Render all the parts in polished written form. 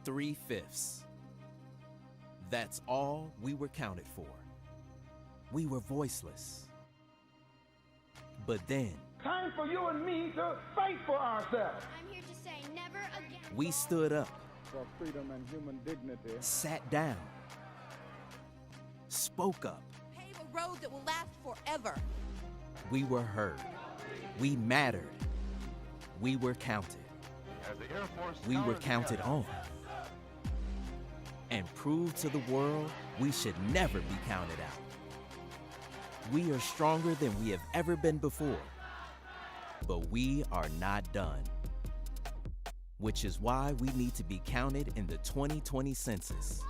3/5. That's all we were counted for. We were voiceless. But then, time for you and me to fight for ourselves. I'm here to say never again. We stood up, for freedom and human dignity, sat down, spoke up. Pave a road that will last forever. We were heard. We mattered. We were counted. As the Air Force We were counted on. And proved to the world we should never be counted out. We are stronger than we have ever been before. But we are not done. Which is why we need to be counted in the 2020 census.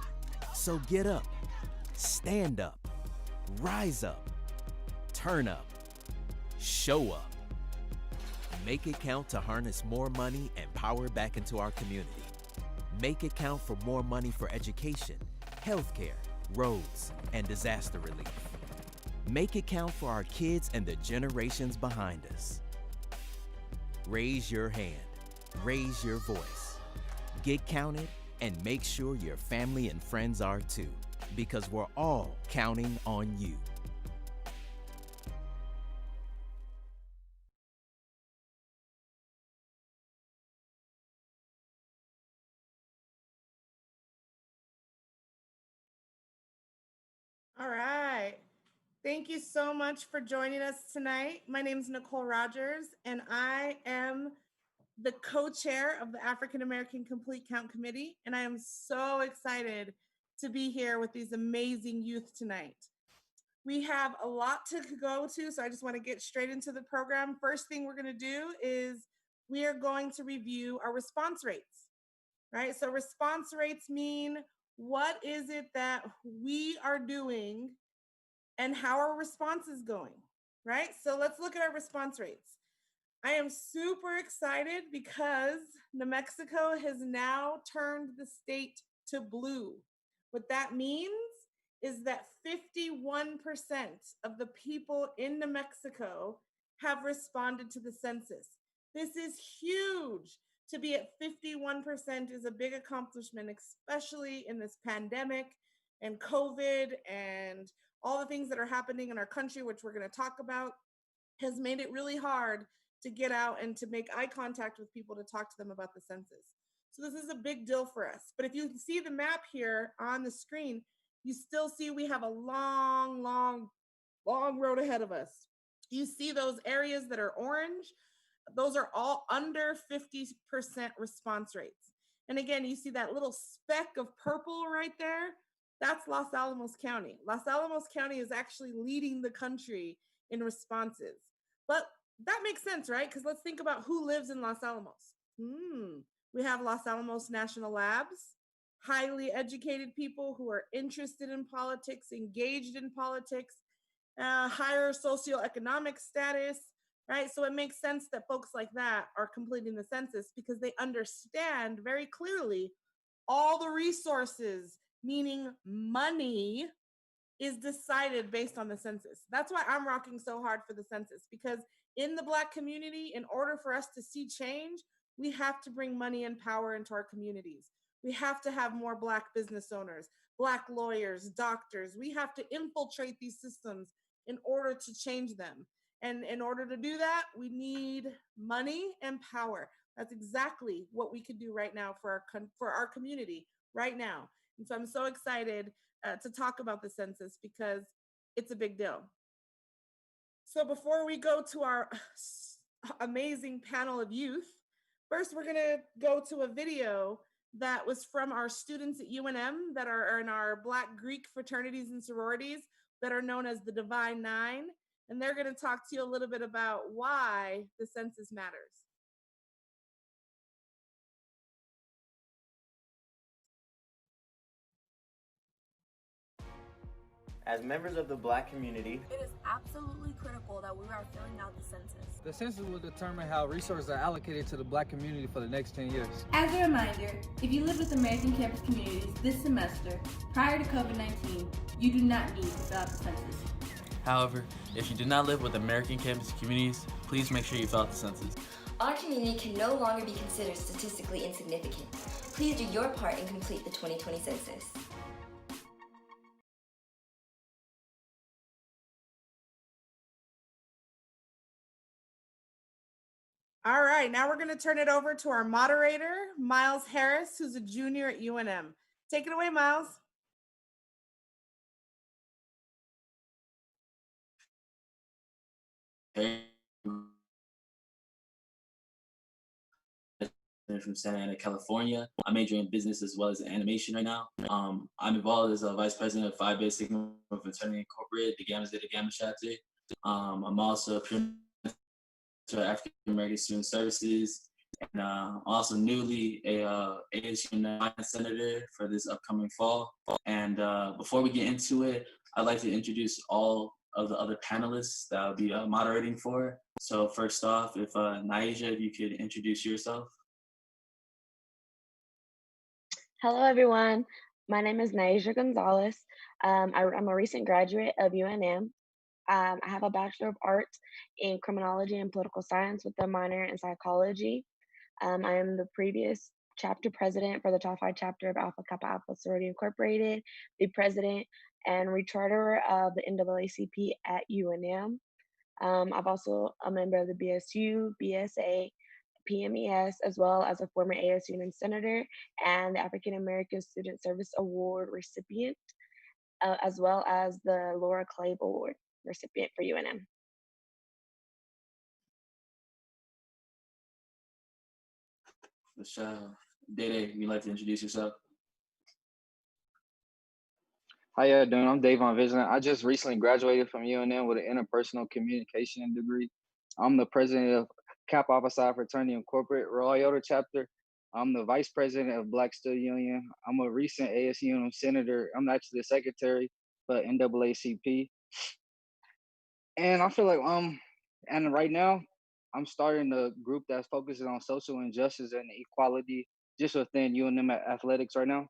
So get up, stand up, rise up, turn up, show up. Make it count to harness more money and power back into our community. Make it count for more money for education, healthcare, roads, and disaster relief. Make it count for our kids and the generations behind us. Raise your hand, raise your voice. Get counted and make sure your family and friends are too, because we're all counting on you. All right. Thank you so much for joining us tonight. My name is Nicole Rogers, and I am the co-chair of the African American Complete Count Committee, and I am so excited to be here with these amazing youth tonight. We have a lot to go to, so I just want to get straight into the program. First thing we're going to do is we are going to review our response rates, right? So response rates mean what is it that we are doing and how our response is going, right? So let's look at our response rates. I am super excited because New Mexico has now turned the state to blue. What that means is that 51% of the people in New Mexico have responded to the census. This is huge. To be at 51% is a big accomplishment, especially in this pandemic and COVID and all the things that are happening in our country, which we're going to talk about, has made it really hard to get out and to make eye contact with people to talk to them about the census. So this is a big deal for us. But if you see the map here on the screen, you still see we have a long, long, long road ahead of us. You see those areas that are orange? Those are all under 50% response rates. And again, you see that little speck of purple right there? That's Los Alamos County. Los Alamos County is actually leading the country in responses. But that makes sense, right? Because let's think about who lives in Los Alamos. We have Los Alamos National Labs, highly educated people who are interested in politics, engaged in politics, higher socioeconomic status, right? So it makes sense that folks like that are completing the census because they understand very clearly all the resources, meaning money, is decided based on the census. That's why I'm rocking so hard for the census, because in the Black community, in order for us to see change, we have to bring money and power into our communities. We have to have more Black business owners, Black lawyers, doctors. We have to infiltrate these systems in order to change them. And in order to do that, we need money and power. That's exactly what we could do right now for our community right now. And so I'm so excited to talk about the census because it's a big deal. So before we go to our amazing panel of youth, first we're gonna go to a video that was from our students at UNM that are in our Black Greek fraternities and sororities that are known as the Divine Nine. And they're gonna talk to you a little bit about why the census matters. As members of the Black community, it is absolutely critical that we are filling out the census. The census will determine how resources are allocated to the Black community for the next 10 years. As a reminder, if you live with American campus communities this semester, prior to COVID-19, you do not need to fill out the census. However, if you do not live with American campus communities, please make sure you fill out the census. Our community can no longer be considered statistically insignificant. Please do your part and complete the 2020 census. All right, now we're going to turn it over to our moderator, Miles Harris, who's a junior at UNM. Take it away, Miles. Hey, from Santa Ana, California. I'm majoring in business as well as animation right now. I'm involved as a vice president of Phi Beta Sigma Fraternity Incorporated, the Gamma Zeta Gamma chapter. I'm also a to African American Student Services, and also newly a AACCC senator for this upcoming fall. And before we get into it, I'd like to introduce all of the other panelists that I'll be moderating for. So first off, if Naija, if you could introduce yourself. Hello, everyone. My name is Naija Gonzalez. I'm a recent graduate of UNM. I have a Bachelor of Arts in Criminology and Political Science with a minor in Psychology. I am the previous chapter president for the Tau Phi chapter of Alpha Kappa Alpha Sorority Incorporated, the president and recharterer of the NAACP at UNM. I've also a member of the BSU, BSA, PMES, as well as a former ASU senator and the African American Student Service Award recipient, as well as the Laura Claib Award recipient for UNM. Michelle, Dede, you'd like to introduce yourself? How y'all doing? I'm Davon Vigilant. I just recently graduated from UNM with an interpersonal communication degree. I'm the president of Kappa Alpha Psi Fraternity Incorporated, Royal Iota chapter. I'm the vice president of Black Student Union. I'm a recent ASU senator. I'm actually the secretary for NAACP. And I feel like and right now I'm starting a group that's focusing on social injustice and equality just within UNM athletics right now.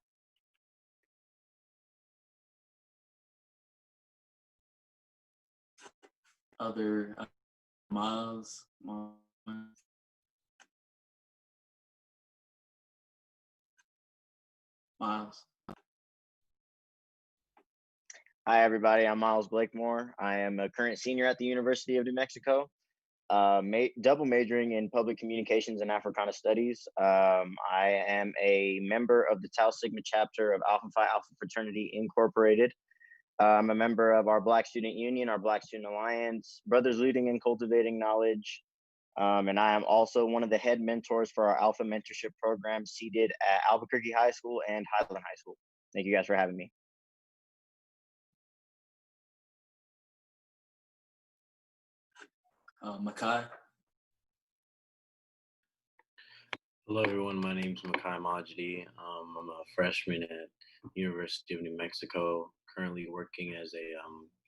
Other Miles. Hi, everybody. I'm Miles Blakemore. I am a current senior at the University of New Mexico, double majoring in public communications and Africana studies. I am a member of the Tau Sigma chapter of Alpha Phi Alpha Fraternity Incorporated. I'm a member of our Black Student Union, our Black Student Alliance, Brothers Leading and Cultivating Knowledge. And I am also one of the head mentors for our Alpha Mentorship program seated at Albuquerque High School and Highland High School. Thank you guys for having me. Makai. Hello, everyone. My name is Makai Majdi. I'm a freshman at University of New Mexico, currently working as a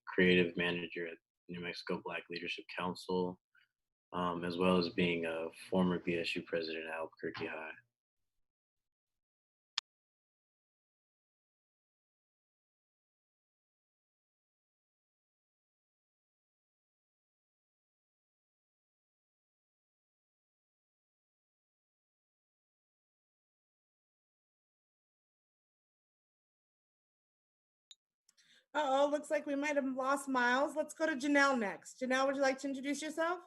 creative manager at New Mexico Black Leadership Council, as well as being a former BSU president at Albuquerque High. Uh-oh, looks like we might have lost Miles. Let's go to Janelle next. Janelle, would you like to introduce yourself?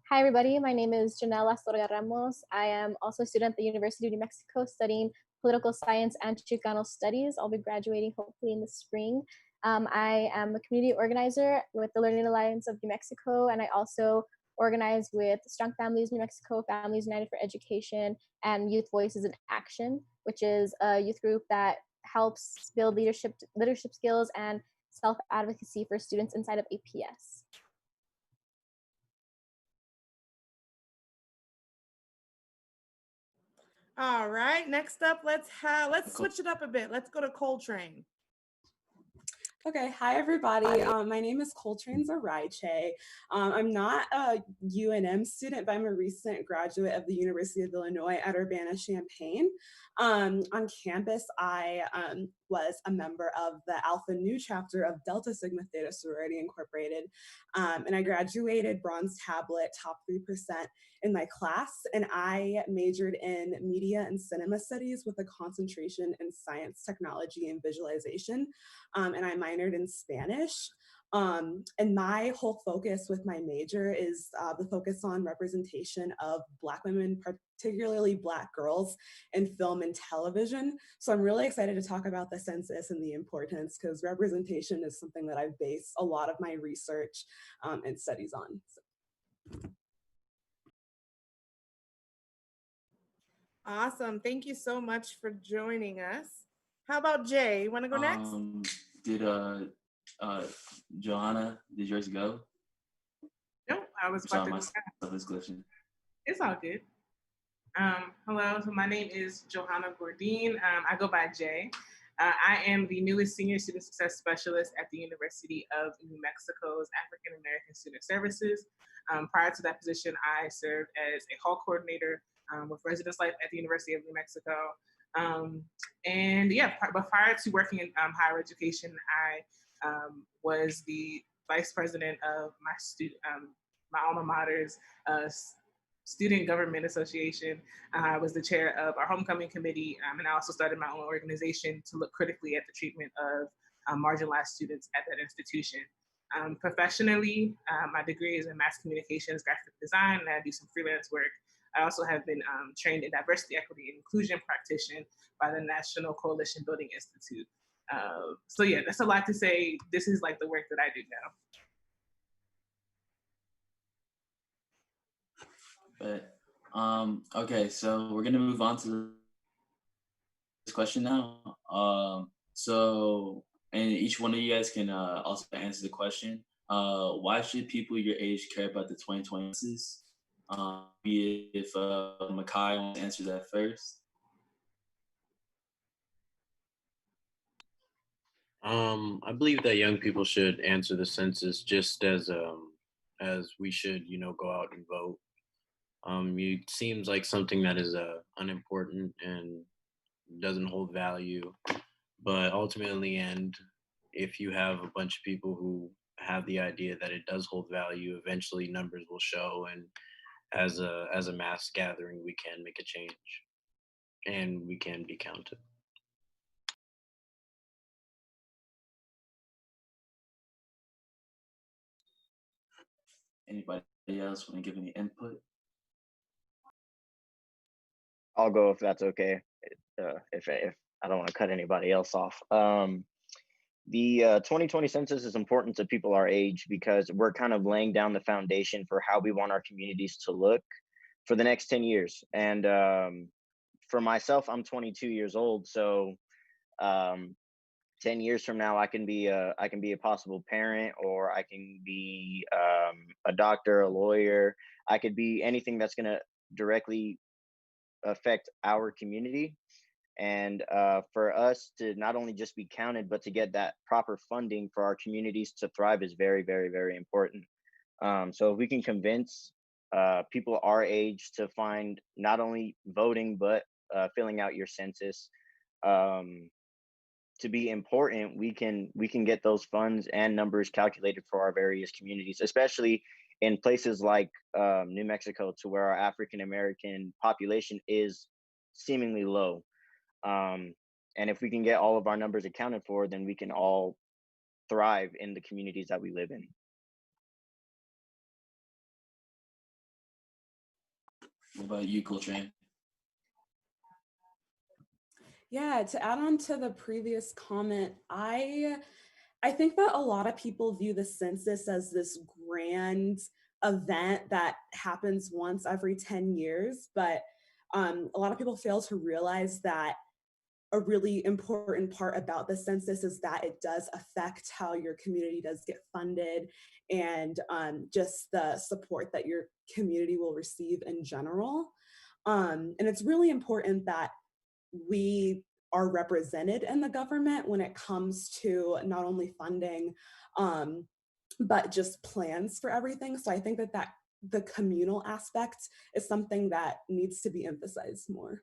Hi, everybody. My name is Janelle Astorga Ramos. I am also a student at the University of New Mexico studying political science and Chicano studies. I'll be graduating hopefully in the spring. I am a community organizer with the Learning Alliance of New Mexico, and I also organize with Strong Families New Mexico, Families United for Education, and Youth Voices in Action, which is a youth group that helps build leadership skills and self-advocacy for students inside of APS. All right, next up, let's switch it up a bit. Let's go to Coltrane. Okay, hi everybody. My name is Coltrane Zaraiche. I'm not a UNM student, but I'm a recent graduate of the University of Illinois at Urbana-Champaign. On campus, I was a member of the Alpha Nu chapter of Delta Sigma Theta Sorority Incorporated. And I graduated bronze tablet, top 3% in my class. And I majored in media and cinema studies with a concentration in science, technology, and visualization. And I minored in Spanish. And my whole focus with my major is the focus on representation of Black women, particularly Black girls in film and television. So I'm really excited to talk about the census and the importance, because representation is something that I've based a lot of my research and studies on. Awesome. Thank you so much for joining us. How about Jay? You want to go next? Joanna, did yours go? No, I was about to go back. Is glitching. It's all good. Hello, so my name is Johanna Gordine. I go by Jay. I am the newest Senior Student Success Specialist at the University of New Mexico's African American Student Services. Prior to that position, I served as a hall coordinator with residence life at the University of New Mexico. But prior to working in higher education, I was the vice president of my alma mater's Student Government Association. I was the chair of our homecoming committee, and I also started my own organization to look critically at the treatment of marginalized students at that institution. Professionally, my degree is in mass communications, graphic design, and I do some freelance work. I also have been trained in diversity, equity, and inclusion practitioner by the National Coalition Building Institute. So yeah, that's a lot to say. This is like the work that I do now. But, okay, so we're gonna move on to this question now. And each one of you guys can also answer the question. Why should people your age care about the 2020 census? If Makai wants to answer that first. I believe that young people should answer the census just as we should, go out and vote. It seems like something that is unimportant and doesn't hold value, but ultimately, and if you have a bunch of people who have the idea that it does hold value, eventually numbers will show, and as a mass gathering, we can make a change, and we can be counted. Anybody else want to give any input? I'll go if that's okay. If I don't want to cut anybody else off. The 2020 census is important to people our age because we're kind of laying down the foundation for how we want our communities to look for the next 10 years. And for myself, I'm 22 years old, so 10 years from now, I can be a possible parent, or I can be a doctor, a lawyer. I could be anything that's going to directly affect our community. And for us to not only just be counted, but to get that proper funding for our communities to thrive is very, very, very important. So if we can convince people our age to find not only voting, but filling out your census to be important, we can get those funds and numbers calculated for our various communities, especially in places like New Mexico, to where our African American population is seemingly low. And if we can get all of our numbers accounted for, then we can all thrive in the communities that we live in. What about you, Coltrane? Yeah, to add on to the previous comment, I think that a lot of people view the census as this grand event that happens once every 10 years, but a lot of people fail to realize that a really important part about the census is that it does affect how your community does get funded, and just the support that your community will receive in general. And it's really important that we are represented in the government when it comes to not only funding, but just plans for everything. So I think that the communal aspect is something that needs to be emphasized more.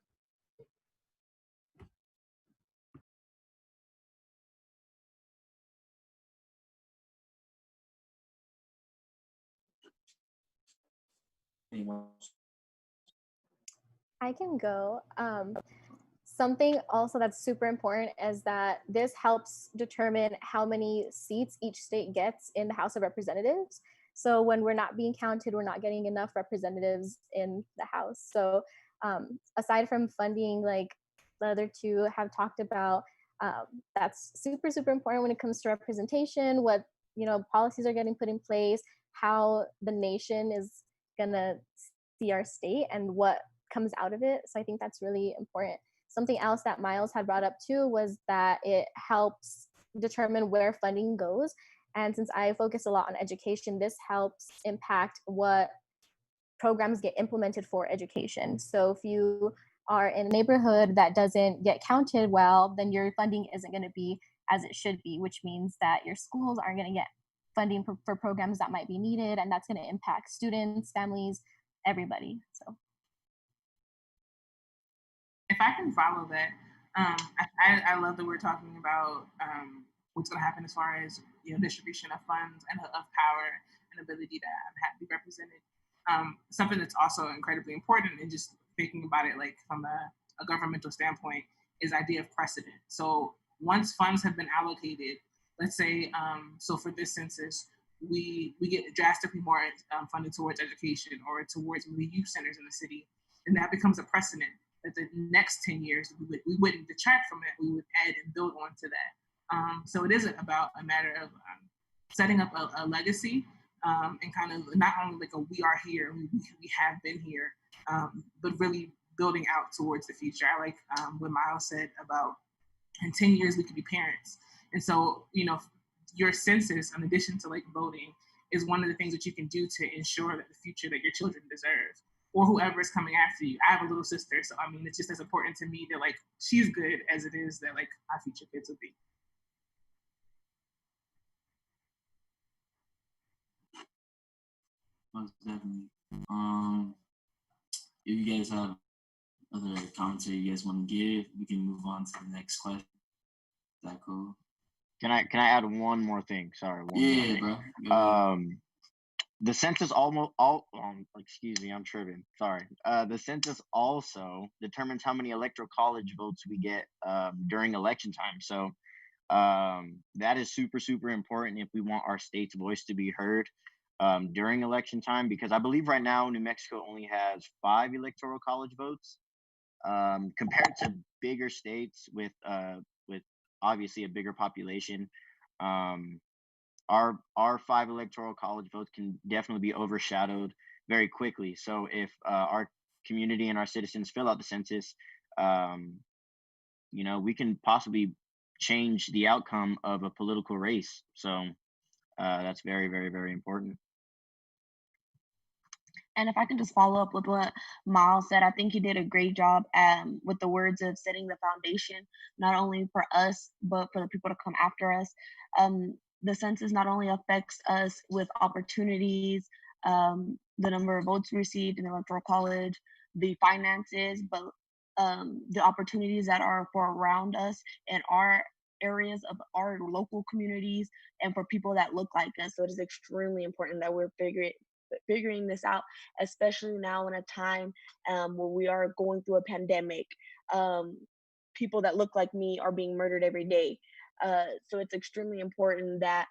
anyone? I can go. Something also that's super important is that this helps determine how many seats each state gets in the House of Representatives. So when we're not being counted, we're not getting enough representatives in the House. So aside from funding, like the other two have talked about, that's super, super important when it comes to representation, what, policies are getting put in place, how the nation is gonna see our state and what comes out of it. So I think that's really important. Something else that Miles had brought up too was that it helps determine where funding goes. And since I focus a lot on education, this helps impact what programs get implemented for education. So if you are in a neighborhood that doesn't get counted well, then your funding isn't going to be as it should be, which means that your schools aren't going to get funding for programs that might be needed, and that's going to impact students, families, everybody. So if I can follow that, I love that we're talking about what's going to happen as far as distribution of funds and of power and ability to be represented. Something that's also incredibly important, and just thinking about it like from a governmental standpoint, is idea of precedent. So once funds have been allocated, let's say, so for this census, we get drastically more funding towards education or towards maybe youth centers in the city, and that becomes a precedent that the next 10 years we wouldn't detract from it, we would add and build onto that. So it isn't about a matter of setting up a legacy and kind of not only like we are here, we have been here, but really building out towards the future. I like what Miles said about in 10 years we could be parents. And so, your census, in addition to like voting, is one of the things that you can do to ensure that the future that your children deserve, or whoever is coming after you. I have a little sister, so I mean, it's just as important to me that like she's good as it is that like our future kids will be. Most definitely. If you guys have other commentary you guys want to give, we can move on to the next question. Is that cool? Can I add one more thing? Sorry. Bro. The census excuse me, I'm tripping. Sorry. The census also determines how many electoral college votes we get during election time. So that is super, super important if we want our state's voice to be heard during election time, because I believe right now New Mexico only has 5 electoral college votes compared to bigger states with obviously a bigger population. Our 5 electoral college votes can definitely be overshadowed very quickly. So if our community and our citizens fill out the census, we can possibly change the outcome of a political race. So that's very, very, very important. And if I can just follow up with what Miles said, I think he did a great job with the words of setting the foundation, not only for us, but for the people to come after us. The census not only affects us with opportunities, the number of votes received in the electoral college, the finances, but the opportunities that are for around us and our areas of our local communities and for people that look like us. So it is extremely important that we're figuring this out, especially now in a time where we are going through a pandemic. People that look like me are being murdered every day. So it's extremely important that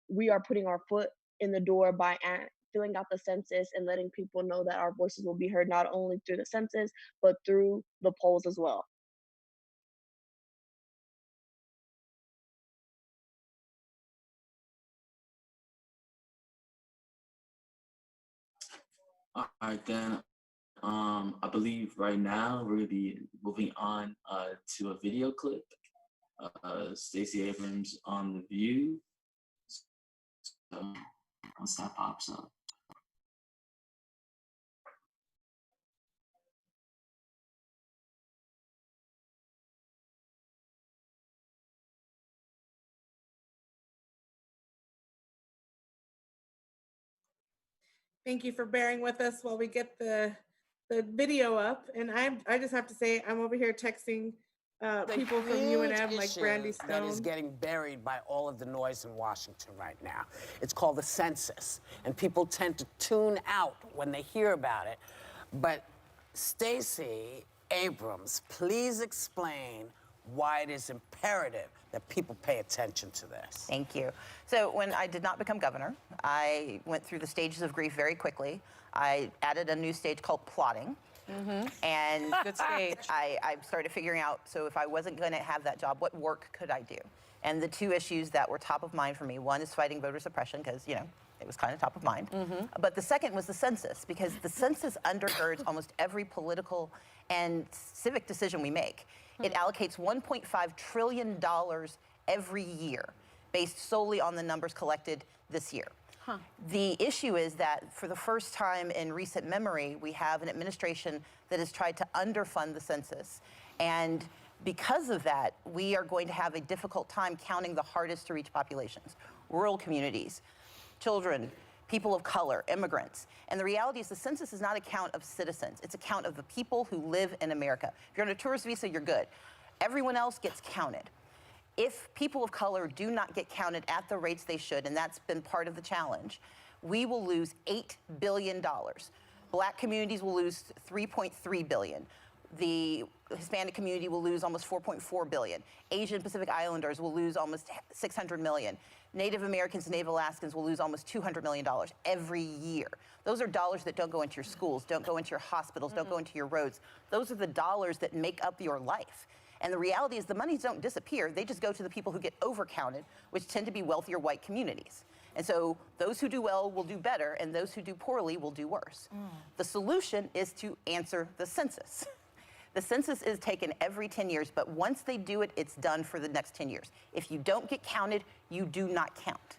we are putting our foot in the door by filling out the census and letting people know that our voices will be heard not only through the census, but through the polls as well. All right, then. I believe right now we're gonna be moving on to a video clip. Stacey Abrams on The View. So once that pops up. Thank you for bearing with us while we get the video up. And I just have to say, I'm over here texting people from UNM like Brandy Stone. That is getting buried by all of the noise in Washington right now. It's called the census, and people tend to tune out when they hear about it. But Stacey Abrams, please explain why it is imperative that people pay attention to this. Thank you. So when I did not become governor, I went through the stages of grief very quickly. I added a new stage called plotting. And Good stage. I started figuring out, so if I wasn't going to have that job, what work could I do? And the two issues that were top of mind for me, one is fighting voter suppression, because, you know, it was kind of top of mind. But the second was the census, because the census undergirds almost every political and civic decision we make. It allocates $1.5 trillion every year, based solely on the numbers collected this year. The issue is that for the first time in recent memory, we have an administration that has tried to underfund the census. And because of that, we are going to have a difficult time counting the hardest to reach populations, rural communities, children, people of color, immigrants. And the reality is the census is not a count of citizens. It's a count of the people who live in America. If you're on a tourist visa, you're good. Everyone else gets counted. If people of color do not get counted at the rates they should, and that's been part of the challenge, we will lose $8 billion. Black communities will lose $3.3 billion. The Hispanic community will lose almost $4.4 billion. Asian Pacific Islanders will lose almost $600 million. Native Americans and Native Alaskans will lose almost $200 million every year. Those are dollars that don't go into your schools, don't go into your hospitals, don't go into your roads. Those are the dollars that make up your life. And the reality is the monies don't disappear. They just go to the people who get overcounted, which tend to be wealthier white communities. And so those who do well will do better, and those who do poorly will do worse. The solution is to answer the census. The census is taken every 10 years, but once they do it, it's done for the next 10 years. If you don't get counted, you do not count.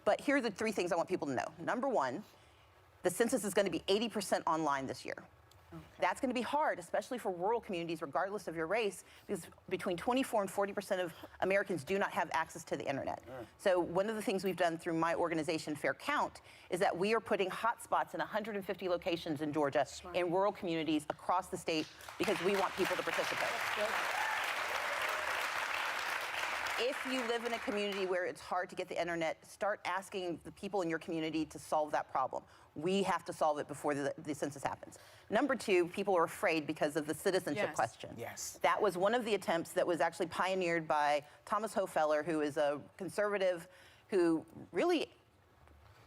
But here are the three things I want people to know. Number one, the census is going to be 80% online this year. That's going to be hard, especially for rural communities, regardless of your race, because between 24 and 40% of Americans do not have access to the internet. So one of the things we've done through my organization, Fair Count, is that we are putting hotspots in 150 locations in Georgia, in rural communities across the state, because we want people to participate. If you live in a community where it's hard to get the internet, start asking the people in your community to solve that problem. We have to solve it before the census happens. Number two, people are afraid because of the citizenship question. That was one of the attempts that was actually pioneered by Thomas Hofeller, who is a conservative who really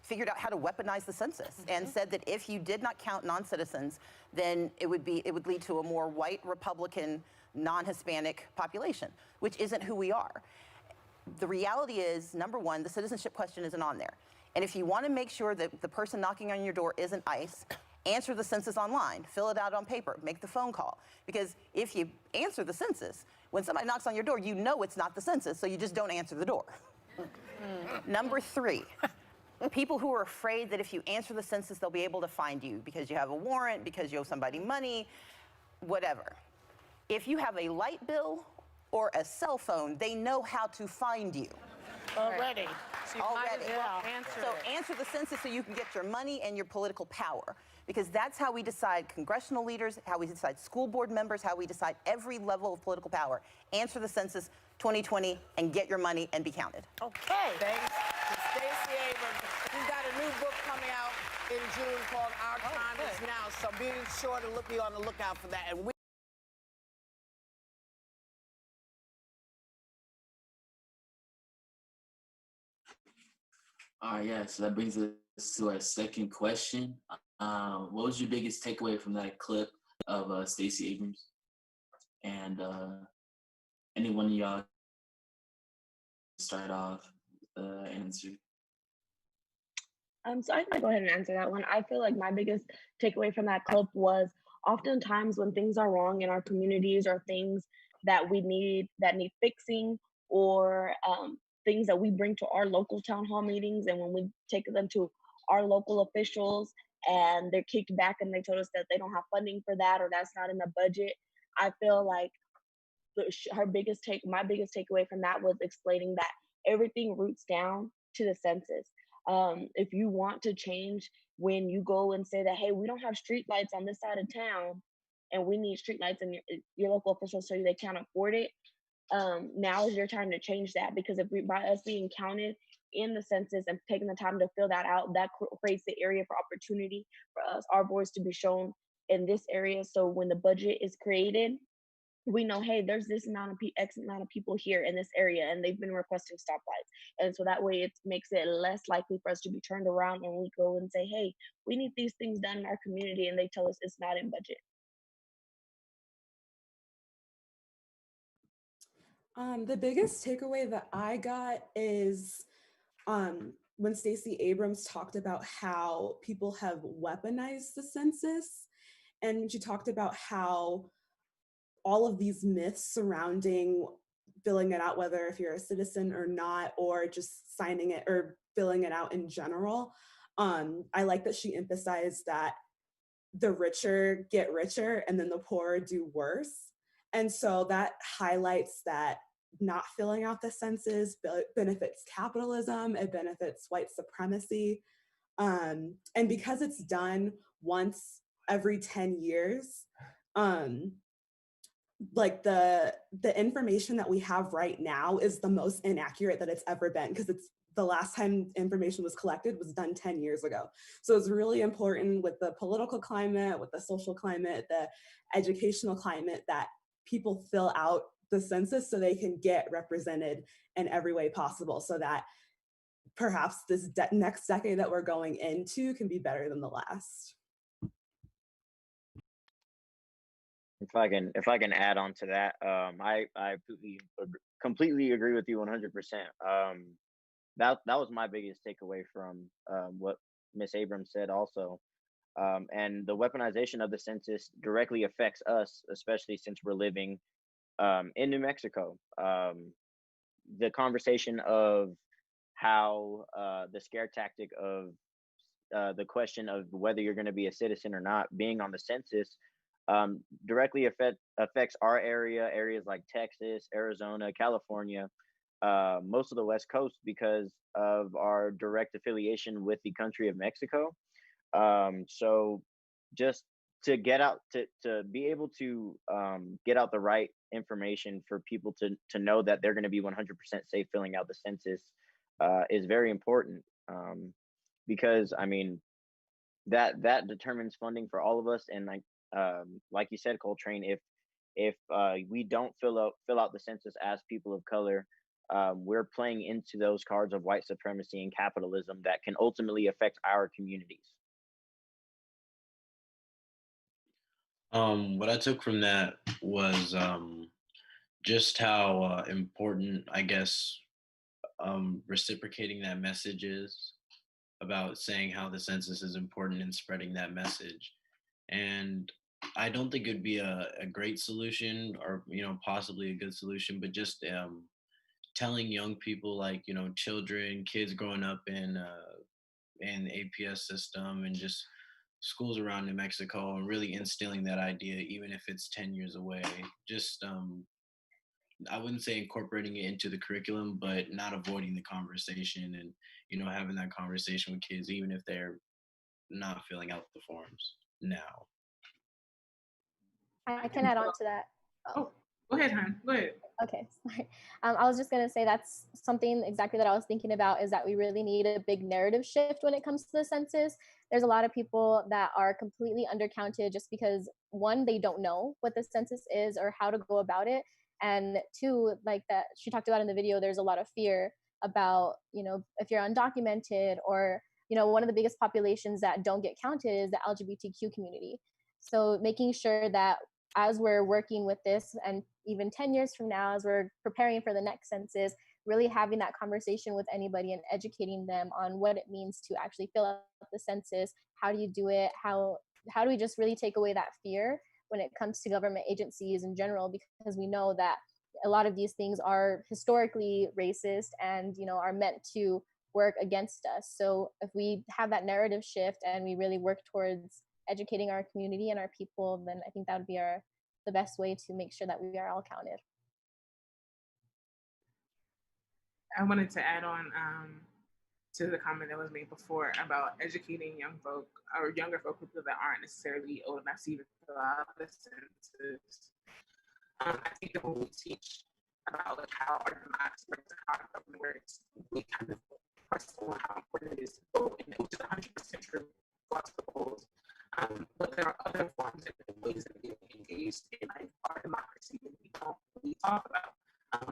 figured out how to weaponize the census and said that if you did not count non-citizens, then it would lead to a more white, Republican, non-Hispanic population, which isn't who we are. The reality is, number one, the citizenship question isn't on there. And if you want to make sure that the person knocking on your door isn't ICE, answer the census online, fill it out on paper, make the phone call. Because if you answer the census, when somebody knocks on your door, you know it's not the census, so you just don't answer the door. Number three, people who are afraid that if you answer the census, they'll be able to find you because you have a warrant, because you owe somebody money, whatever. If you have a light bill or a cell phone, they know how to find you. Already. So answer the census so you can get your money and your political power, because that's how we decide congressional leaders, how we decide school board members, how we decide every level of political power. Answer the census 2020 and get your money and be counted. Okay. Thanks to Stacey Abrams. We've got a new book coming out in June called Our Time Is Now, so be sure to be on the lookout for that. And All right, yeah, so that brings us to our second question. What was your biggest takeaway from that clip of Stacey Abrams? And any one of y'all start off with the answer? So I can go ahead and answer that one. I feel like my biggest takeaway from that clip was oftentimes when things are wrong in our communities or things that need fixing, or things that we bring to our local town hall meetings, and when we take them to our local officials and they're kicked back and they told us that they don't have funding for that or that's not in the budget, I feel like my biggest takeaway from that was explaining that everything roots down to the census. If you want to change, when you go and say that, hey, we don't have street lights on this side of town, and we need streetlights and your local officials tell you they can't afford it, now is your time to change that, because if we, by us being counted in the census and taking the time to fill that out, that creates the area for opportunity for us, our voice, to be shown in this area. So when the budget is created, we know, hey, there's this amount of X amount of people here in this area, and they've been requesting stoplights. And so that way it makes it less likely for us to be turned around when we go and say, hey, we need these things done in our community, and they tell us it's not in budget. The biggest takeaway that I got is when Stacey Abrams talked about how people have weaponized the census, and she talked about how all of these myths surrounding filling it out, whether if you're a citizen or not, or just signing it or filling it out in general. I like that she emphasized that the richer get richer and then the poor do worse. And so that highlights that not filling out the census benefits capitalism, it benefits white supremacy. And because it's done once every 10 years, like the information that we have right now is the most inaccurate that it's ever been, because it's the last time information was collected was done 10 years ago. So it's really important with the political climate, with the social climate, the educational climate, that people fill out the census so they can get represented in every way possible, so that perhaps this next decade that we're going into can be better than the last. If I can add on to that, I completely agree with you 100%. That was my biggest takeaway from what Ms. Abrams said also. And the weaponization of the census directly affects us, especially since we're living in New Mexico. The conversation of how the scare tactic of the question of whether you're going to be a citizen or not being on the census directly affects our areas like Texas, Arizona, California, most of the West Coast, because of our direct affiliation with the country of Mexico. So just to get out, to be able to get out the right information for people to know that they're going to be 100% safe filling out the census is very important, because I mean that determines funding for all of us. And like you said, Coltrane, if we don't fill out the census as people of color, we're playing into those cards of white supremacy and capitalism that can ultimately affect our communities. What I took from that was just how important, I guess, reciprocating that message is, about saying how the census is important and spreading that message. And I don't think it'd be a great solution, or possibly a good solution, but just telling young people, like children, kids growing up in APS system and just schools around New Mexico, and really instilling that idea, even if it's 10 years away. Just I wouldn't say incorporating it into the curriculum, but not avoiding the conversation, and having that conversation with kids, even if they're not filling out the forms now. I can add on to that. Oh, go ahead, hon. Go ahead. Okay, sorry. I was just going to say that's something exactly that I was thinking about, is that we really need a big narrative shift when it comes to the census. There's a lot of people that are completely undercounted just because, one, they don't know what the census is or how to go about it. And two, like that she talked about in the video, there's a lot of fear about, if you're undocumented, or, one of the biggest populations that don't get counted is the LGBTQ community. So making sure that as we're working with this, and even 10 years from now, as we're preparing for the next census, really having that conversation with anybody and educating them on what it means to actually fill out the census. How do you do it? How do we just really take away that fear when it comes to government agencies in general? Because we know that a lot of these things are historically racist and, are meant to work against us. So if we have that narrative shift and we really work towards educating our community and our people, then I think that would be the best way to make sure that we are all counted. I wanted to add on to the comment that was made before about educating young folk or younger folk, people that aren't necessarily old enough to even fill out the census. I think that when we teach about like how our democracy works and how our government works, we kind of press on how important it is to vote, and which is 100% true. Lots of polls. But there are other forms and ways that we engage in like our democracy that we don't really talk about.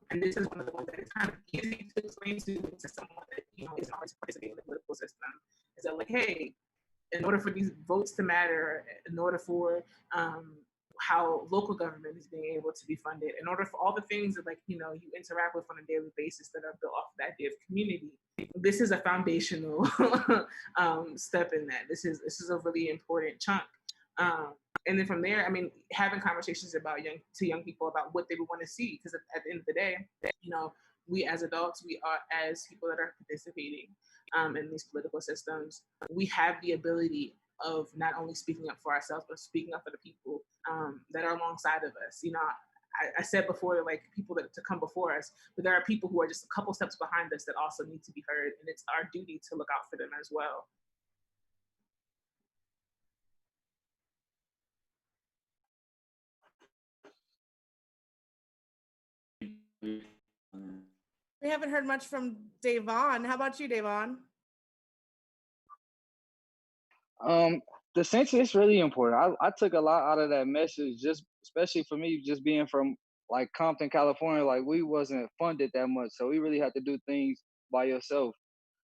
And this is one of the ones that is kind of easy to explain to someone that isn't always participating in the political system. Is that like, hey, in order for these votes to matter, in order for how local government is being able to be funded, in order for all the things that you interact with on a daily basis that are built off of that idea of community, this is a foundational step in that. This is a really important chunk. And then from there, I mean, having conversations about young people about what they would want to see, because at the end of the day, we as adults, we are as people that are participating in these political systems, we have the ability of not only speaking up for ourselves, but speaking up for the people that are alongside of us. I said before, like people to come before us, but there are people who are just a couple steps behind us that also need to be heard, and it's our duty to look out for them as well. We haven't heard much from Davon. How about you, Davon? The census is really important. I took a lot out of that message, just especially for me, just being from like Compton, California. Like we wasn't funded that much, so we really had to do things by yourself.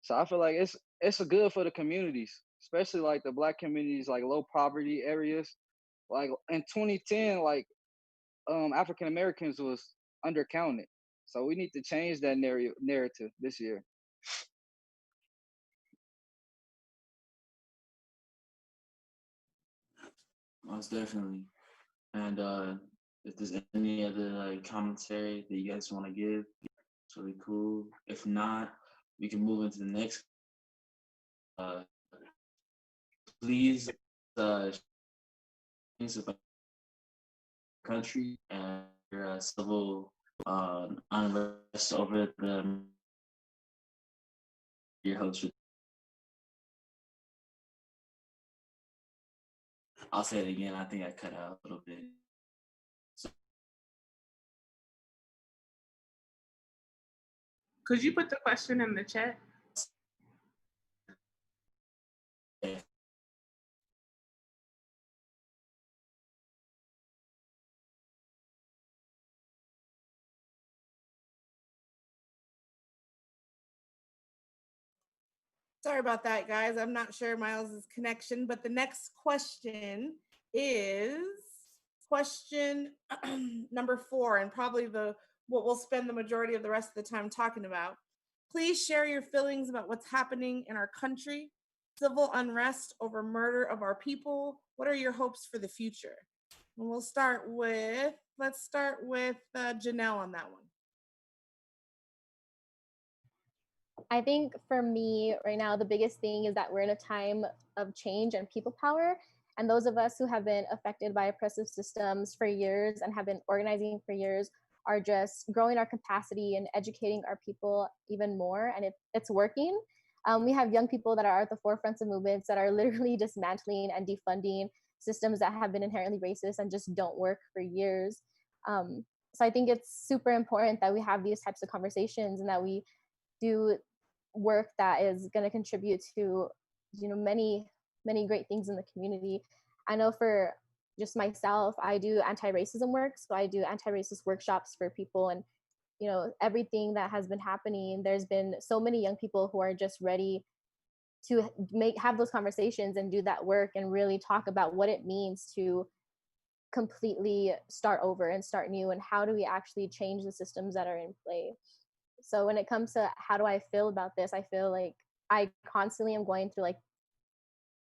So I feel like it's good for the communities, especially like the Black communities, like low poverty areas. Like in 2010, like African Americans was undercounted. So we need to change that narrative this year. Most definitely. And if there's any other like commentary that you guys want to give, it's really cool. If not, we can move into the next. Please, things about country and civil unrest over your host. I'll say it again. I think I cut out a little bit. Could you put the question in the chat? Sorry about that, guys. I'm not sure Miles's connection, but the next question is question number 4, and probably what we'll spend the majority of the rest of the time talking about. Please share your feelings about what's happening in our country, civil unrest over murder of our people. What are your hopes for the future? And let's start with Janelle on that one. I think for me right now, the biggest thing is that we're in a time of change and people power. And those of us who have been affected by oppressive systems for years and have been organizing for years are just growing our capacity and educating our people even more. And it's working. We have young people that are at the forefronts of movements that are literally dismantling and defunding systems that have been inherently racist and just don't work for years. So I think it's super important that we have these types of conversations and that we do work that is going to contribute to many great things in the community. I know for just myself, I do anti-racism work, so I do anti-racist workshops for people, and everything that has been happening, there's been so many young people who are just ready to have those conversations and do that work and really talk about what it means to completely start over and start new, and how do we actually change the systems that are in play. So when it comes to how do I feel about this, I feel like I constantly am going through like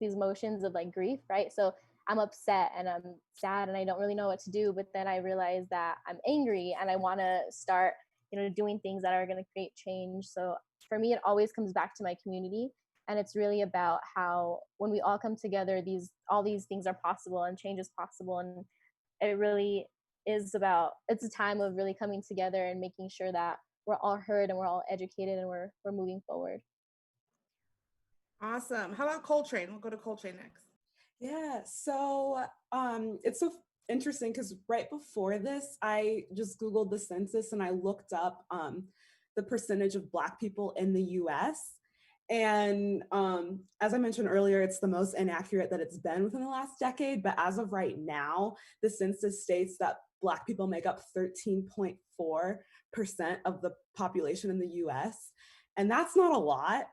these motions of like grief, right? So I'm upset and I'm sad and I don't really know what to do, but then I realize that I'm angry and I want to start, doing things that are going to create change. So for me, it always comes back to my community, and it's really about how when we all come together, all these things are possible and change is possible. And it really is it's a time of really coming together and making sure that we're all heard and we're all educated and we're moving forward. Awesome. How about Coltrane? We'll go to Coltrane next. Yeah, so it's so interesting because right before this, I just Googled the census and I looked up the percentage of Black people in the US. And as I mentioned earlier, it's the most inaccurate that it's been within the last decade. But as of right now, the census states that Black people make up 13.4% of the population in the US. And that's not a lot.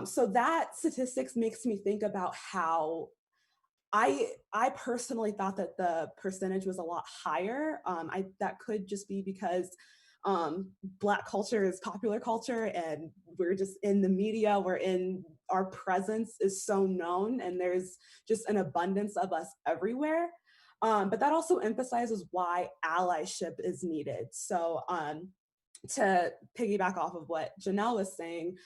So that statistics makes me think about how I personally thought that the percentage was a lot higher. That could just be because Black culture is popular culture and we're just in the media, our presence is so known and there's just an abundance of us everywhere. But that also emphasizes why allyship is needed. So to piggyback off of what Janelle was saying,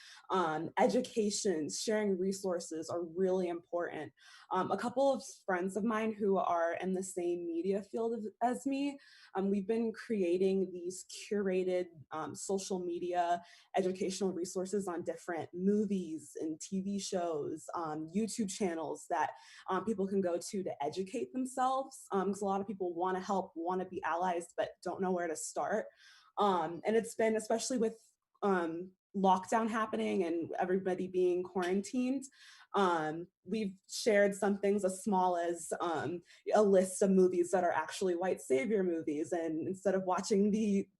education, sharing resources are really important. A couple of friends of mine who are in the same media field as me, we've been creating these curated social media educational resources on different movies and TV shows, YouTube channels that people can go to educate themselves. Because a lot of people want to help, want to be allies, but don't know where to start. And it's been, especially with lockdown happening and everybody being quarantined, we've shared some things as small as a list of movies that are actually white savior movies, and instead of watching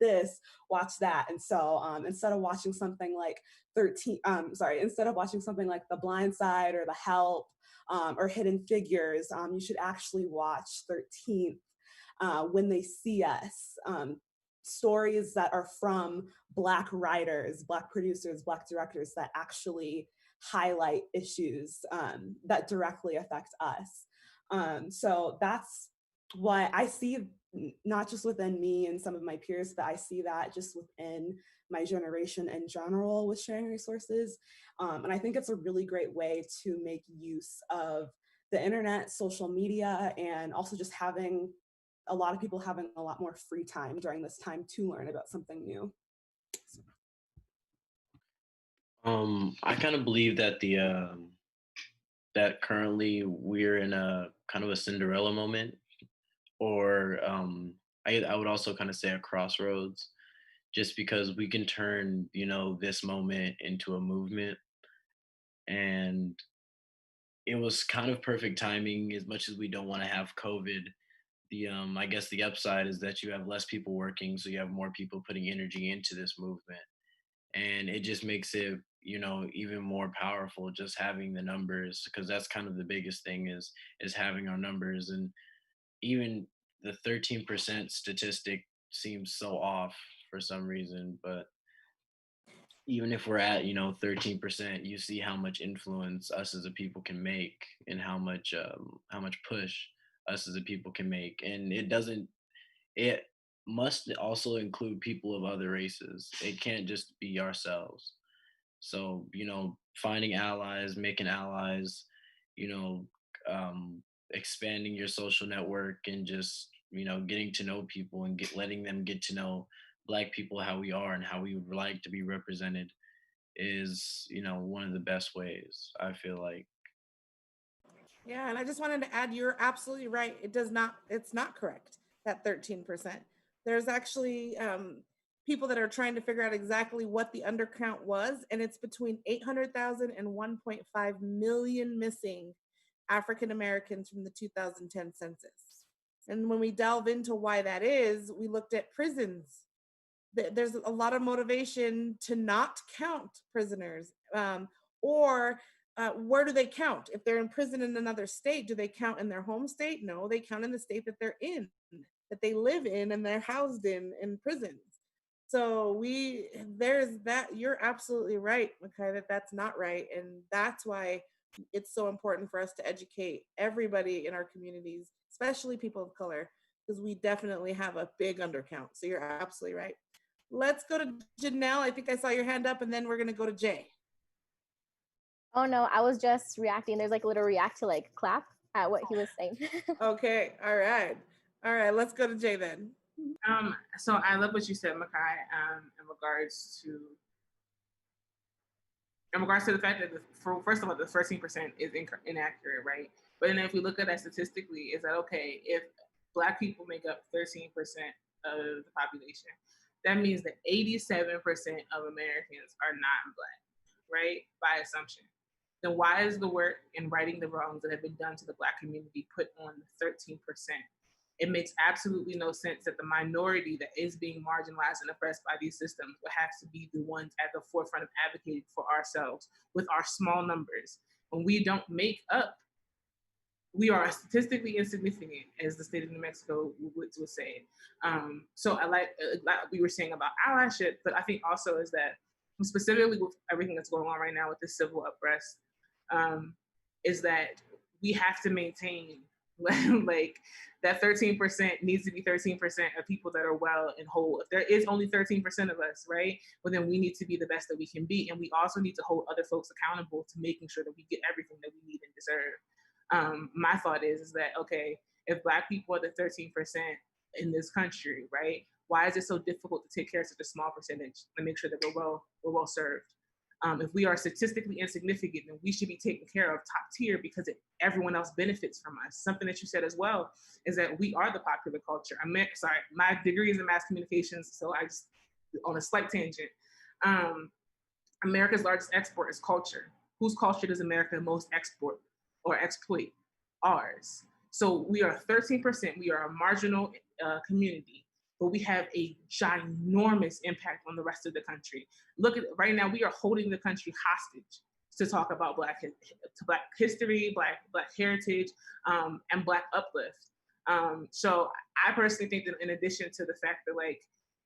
this, watch that. And so instead of watching something like instead of watching something like The Blind Side or The Help or Hidden Figures, you should actually watch 13th, When They See Us. Stories that are from Black writers, Black producers, Black directors that actually highlight issues that directly affect us. So that's what I see, not just within me and some of my peers, but I see that just within my generation in general with sharing resources. And I think it's a really great way to make use of the internet, social media, and also just having a lot of people having a lot more free time during this time to learn about something new. I kind of believe that that currently we're in a kind of a Cinderella moment, or I would also kind of say a crossroads, just because we can turn this moment into a movement, and it was kind of perfect timing. As much as we don't want to have COVID, I guess the upside is that you have less people working, so you have more people putting energy into this movement, and it just makes it even more powerful, just having the numbers, because that's kind of the biggest thing is having our numbers. And even the 13% statistic seems so off for some reason, but even if we're at 13%, you see how much influence us as a people can make, and how much push us as a people can make. And it must also include people of other races. It can't just be ourselves. So finding allies, making allies, you know expanding your social network, and just getting to know people, and letting them get to know Black people, how we are and how we would like to be represented, is one of the best ways, I feel like. Yeah, and I just wanted to add, you're absolutely right. It's not correct, that 13%. There's actually people that are trying to figure out exactly what the undercount was, and it's between 800,000 and 1.5 million missing African Americans from the 2010 census. And when we delve into why that is, we looked at prisons. There's a lot of motivation to not count prisoners, or where do they count? If they're in prison in another state, do they count in their home state? No, they count in the state that they're in, that they live in, and they're housed in prisons. So there's that. You're absolutely right, Makai, that's not right. And that's why it's so important for us to educate everybody in our communities, especially people of color, because we definitely have a big undercount. So you're absolutely right. Let's go to Janelle. I think I saw your hand up, and then we're going to go to Jay. Oh no, I was just reacting. There's like a little react to like clap at what he was saying. Okay, all right. Let's go to Jay then. So I love what you said, Makai, in regards to in regards to the fact that, first of all, the 13% is inaccurate, right? But then if we look at that statistically, is that okay, if Black people make up 13% of the population, that means that 87% of Americans are non-Black, right? By assumption. Then why is the work in righting the wrongs that have been done to the Black community put on the 13%? It makes absolutely no sense that the minority that is being marginalized and oppressed by these systems would have to be the ones at the forefront of advocating for ourselves with our small numbers. When we don't make up, we are statistically insignificant, as the state of New Mexico would say. So I like we were saying about allyship, but I think also is that specifically with everything that's going on right now with the civil unrest, is that we have to maintain like that 13% needs to be 13% of people that are well and whole. If there is only 13% of us, right, well then we need to be the best that we can be, and we also need to hold other folks accountable to making sure that we get everything that we need and deserve. My thought is that okay, if Black people are the 13% in this country, right, why is it so difficult to take care of such a small percentage and make sure that we're well served? If we are statistically insignificant, then we should be taken care of top tier because everyone else benefits from us. Something that you said as well is that we are the popular culture. My degree is in mass communications, so I just, on a slight tangent, America's largest export is culture. Whose culture does America most export or exploit? Ours. So we are 13%, we are a marginal community, but we have a ginormous impact on the rest of the country. Look at right now, we are holding the country hostage to talk about Black history, Black heritage, and Black uplift. So I personally think that in addition to the fact that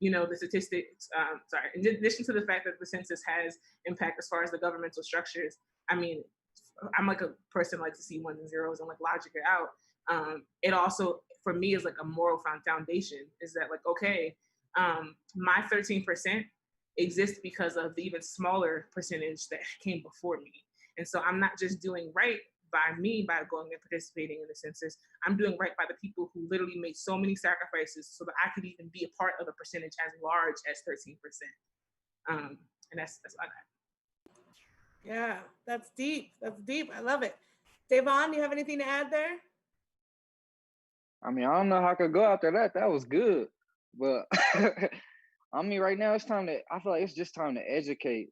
the statistics, in addition to the fact that the census has impact as far as the governmental structures, I mean, I'm like a person who likes to see ones and zeros and like logic it out. It also, for me, is like a moral foundation, is that like, okay, my 13% exists because of the even smaller percentage that came before me. And so I'm not just doing right by going and participating in the census. I'm doing right by the people who literally made so many sacrifices so that I could even be a part of a percentage as large as 13%. And that's what I got. Yeah, that's deep. That's deep. I love it. Davon, do you have anything to add there? I mean, I don't know how I could go after that. That was good. But I mean, right now I feel like it's just time to educate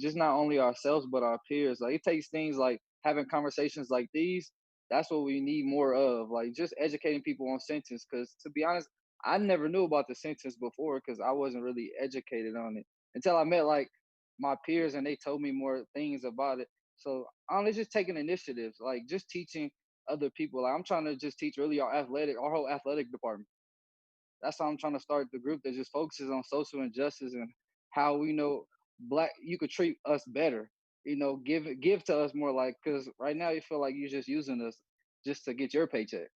just not only ourselves, but our peers. Like it takes things like having conversations like these. That's what we need more of, like just educating people on census. Because to be honest, I never knew about the census before because I wasn't really educated on it until I met like my peers and they told me more things about it. So it's just taking initiatives, like just teaching other people. Like I'm trying to just teach really our whole athletic department. That's how I'm trying to start the group that just focuses on social injustice and how we know you could treat us better. Give to us more, like, because right now you feel like you're just using us just to get your paycheck.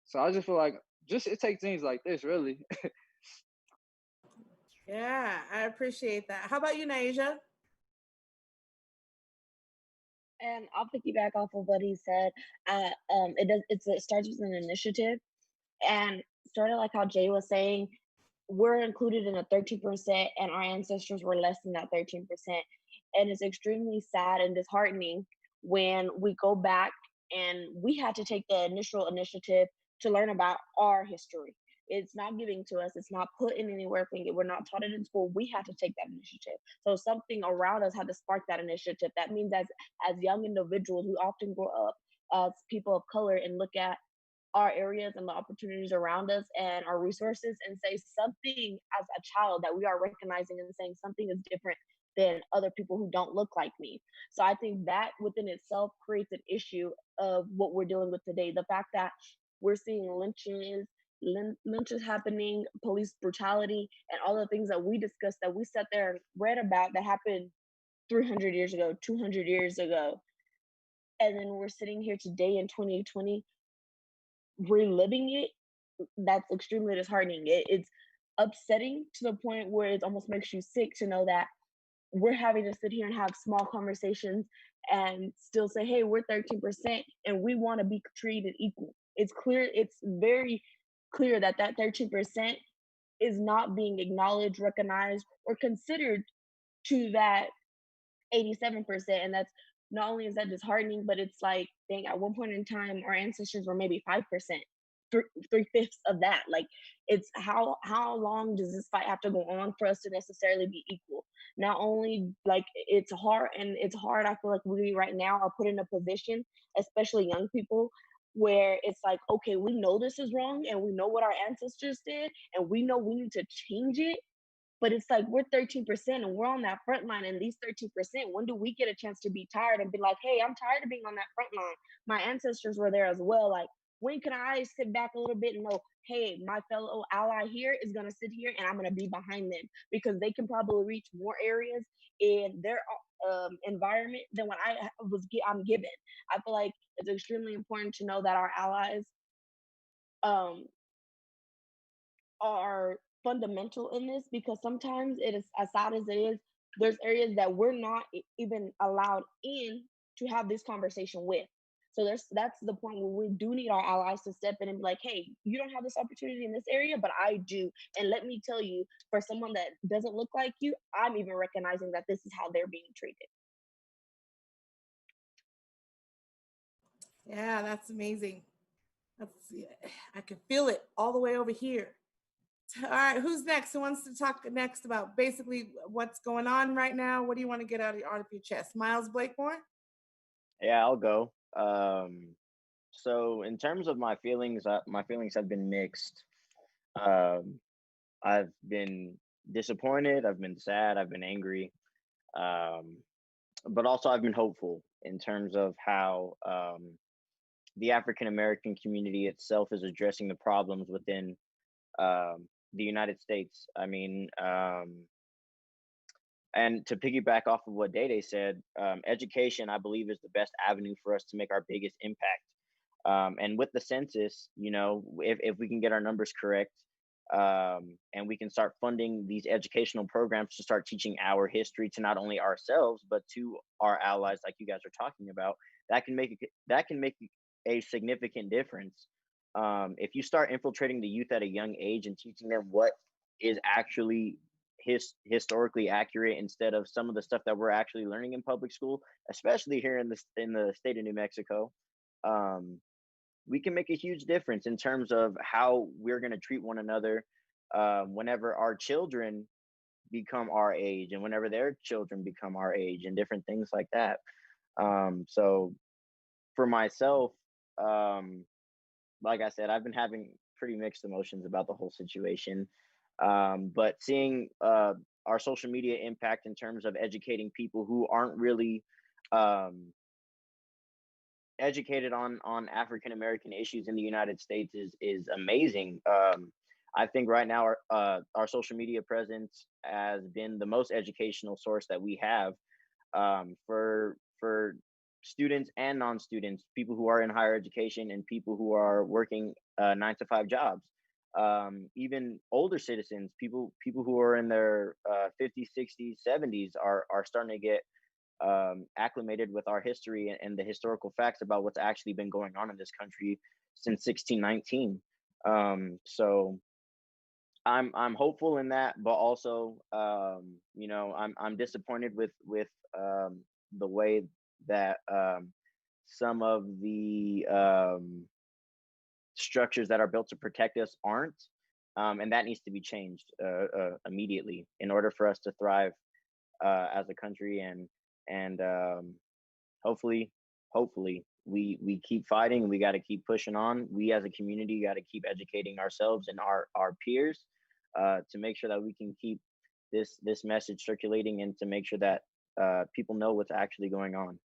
So I just feel like it takes things like this, really. Yeah, I appreciate that. How about you, Naija? And I'll piggyback off of what he said. It starts with an initiative, and sort of like how Jay was saying, we're included in the 13%, and our ancestors were less than that 13%. And it's extremely sad and disheartening when we go back and we had to take the initial initiative to learn about our history. It's not giving to us. It's not put in anywhere. We're not taught it in school. We had to take that initiative. So something around us had to spark that initiative. That means as young individuals, we often grow up as people of color and look at our areas and the opportunities around us and our resources and say something as a child that we are recognizing and saying something is different than other people who don't look like me. So I think that within itself creates an issue of what we're dealing with today. The fact that we're seeing lynches happening, police brutality, and all the things that we discussed, that we sat there and read about that happened 300 years ago, 200 years ago. And then we're sitting here today in 2020 reliving it. That's extremely disheartening. It's upsetting to the point where it almost makes you sick to know that we're having to sit here and have small conversations and still say, hey, we're 13% and we want to be treated equal. It's very clear that 13% is not being acknowledged, recognized, or considered to that 87%. And that's not only is that disheartening, but it's like, dang, at one point in time, our ancestors were maybe 5%, three-fifths of that. Like, it's how long does this fight have to go on for us to necessarily be equal? Not only like it's hard, and it's hard. I feel like we right now are put in a position, especially young people, where it's like, okay, we know this is wrong, and we know what our ancestors did, and we know we need to change it, but it's like we're 13% and we're on that front line. And these 13%, when do we get a chance to be tired and be like, hey, I'm tired of being on that front line? My ancestors were there as well. Like, when can I sit back a little bit and know, hey, my fellow ally here is going to sit here and I'm going to be behind them, because they can probably reach more areas in their environment than what I'm given. I feel like it's extremely important to know that our allies um, are fundamental in this, because sometimes it is, as sad as it is, there's areas that we're not even allowed in to have this conversation with. So that's the point where we do need our allies to step in and be like, hey, you don't have this opportunity in this area, but I do. And let me tell you, for someone that doesn't look like you, I'm even recognizing that this is how they're being treated. Yeah, that's amazing. I can feel it all the way over here. All right, who's next? Who wants to talk next about basically what's going on right now? What do you want to get out of your chest? Miles Blakemore? Yeah, I'll go. So in terms of my feelings have been mixed. I've been disappointed, I've been sad, I've been angry, but also I've been hopeful in terms of how the African American community itself is addressing the problems within the United States. I mean, and to piggyback off of what Dede said, education, I believe, is the best avenue for us to make our biggest impact. And with the census, you know, if we can get our numbers correct, and we can start funding these educational programs to start teaching our history to not only ourselves but to our allies, like you guys are talking about, that can make a significant difference. If you start infiltrating the youth at a young age and teaching them what is actually historically accurate instead of some of the stuff that we're actually learning in public school, especially here in the state of New Mexico, we can make a huge difference in terms of how we're going to treat one another whenever our children become our age and whenever their children become our age and different things like that. So for myself, like I said, I've been having pretty mixed emotions about the whole situation. But seeing our social media impact in terms of educating people who aren't really educated on African American issues in the United States is amazing. I think right now our social media presence has been the most educational source that we have for students and non-students, people who are in higher education and people who are working 9-to-5 jobs. Even older citizens, people who are in their 50s, 60s, 70s are starting to get acclimated with our history and the historical facts about what's actually been going on in this country since 1619. So I'm hopeful in that, but also you know, I'm disappointed with the way that some of the structures that are built to protect us aren't, and that needs to be changed immediately in order for us to thrive as a country. And hopefully we keep fighting, and we got to keep pushing on. We as a community got to keep educating ourselves and our peers to make sure that we can keep this message circulating, and to make sure that people know what's actually going on.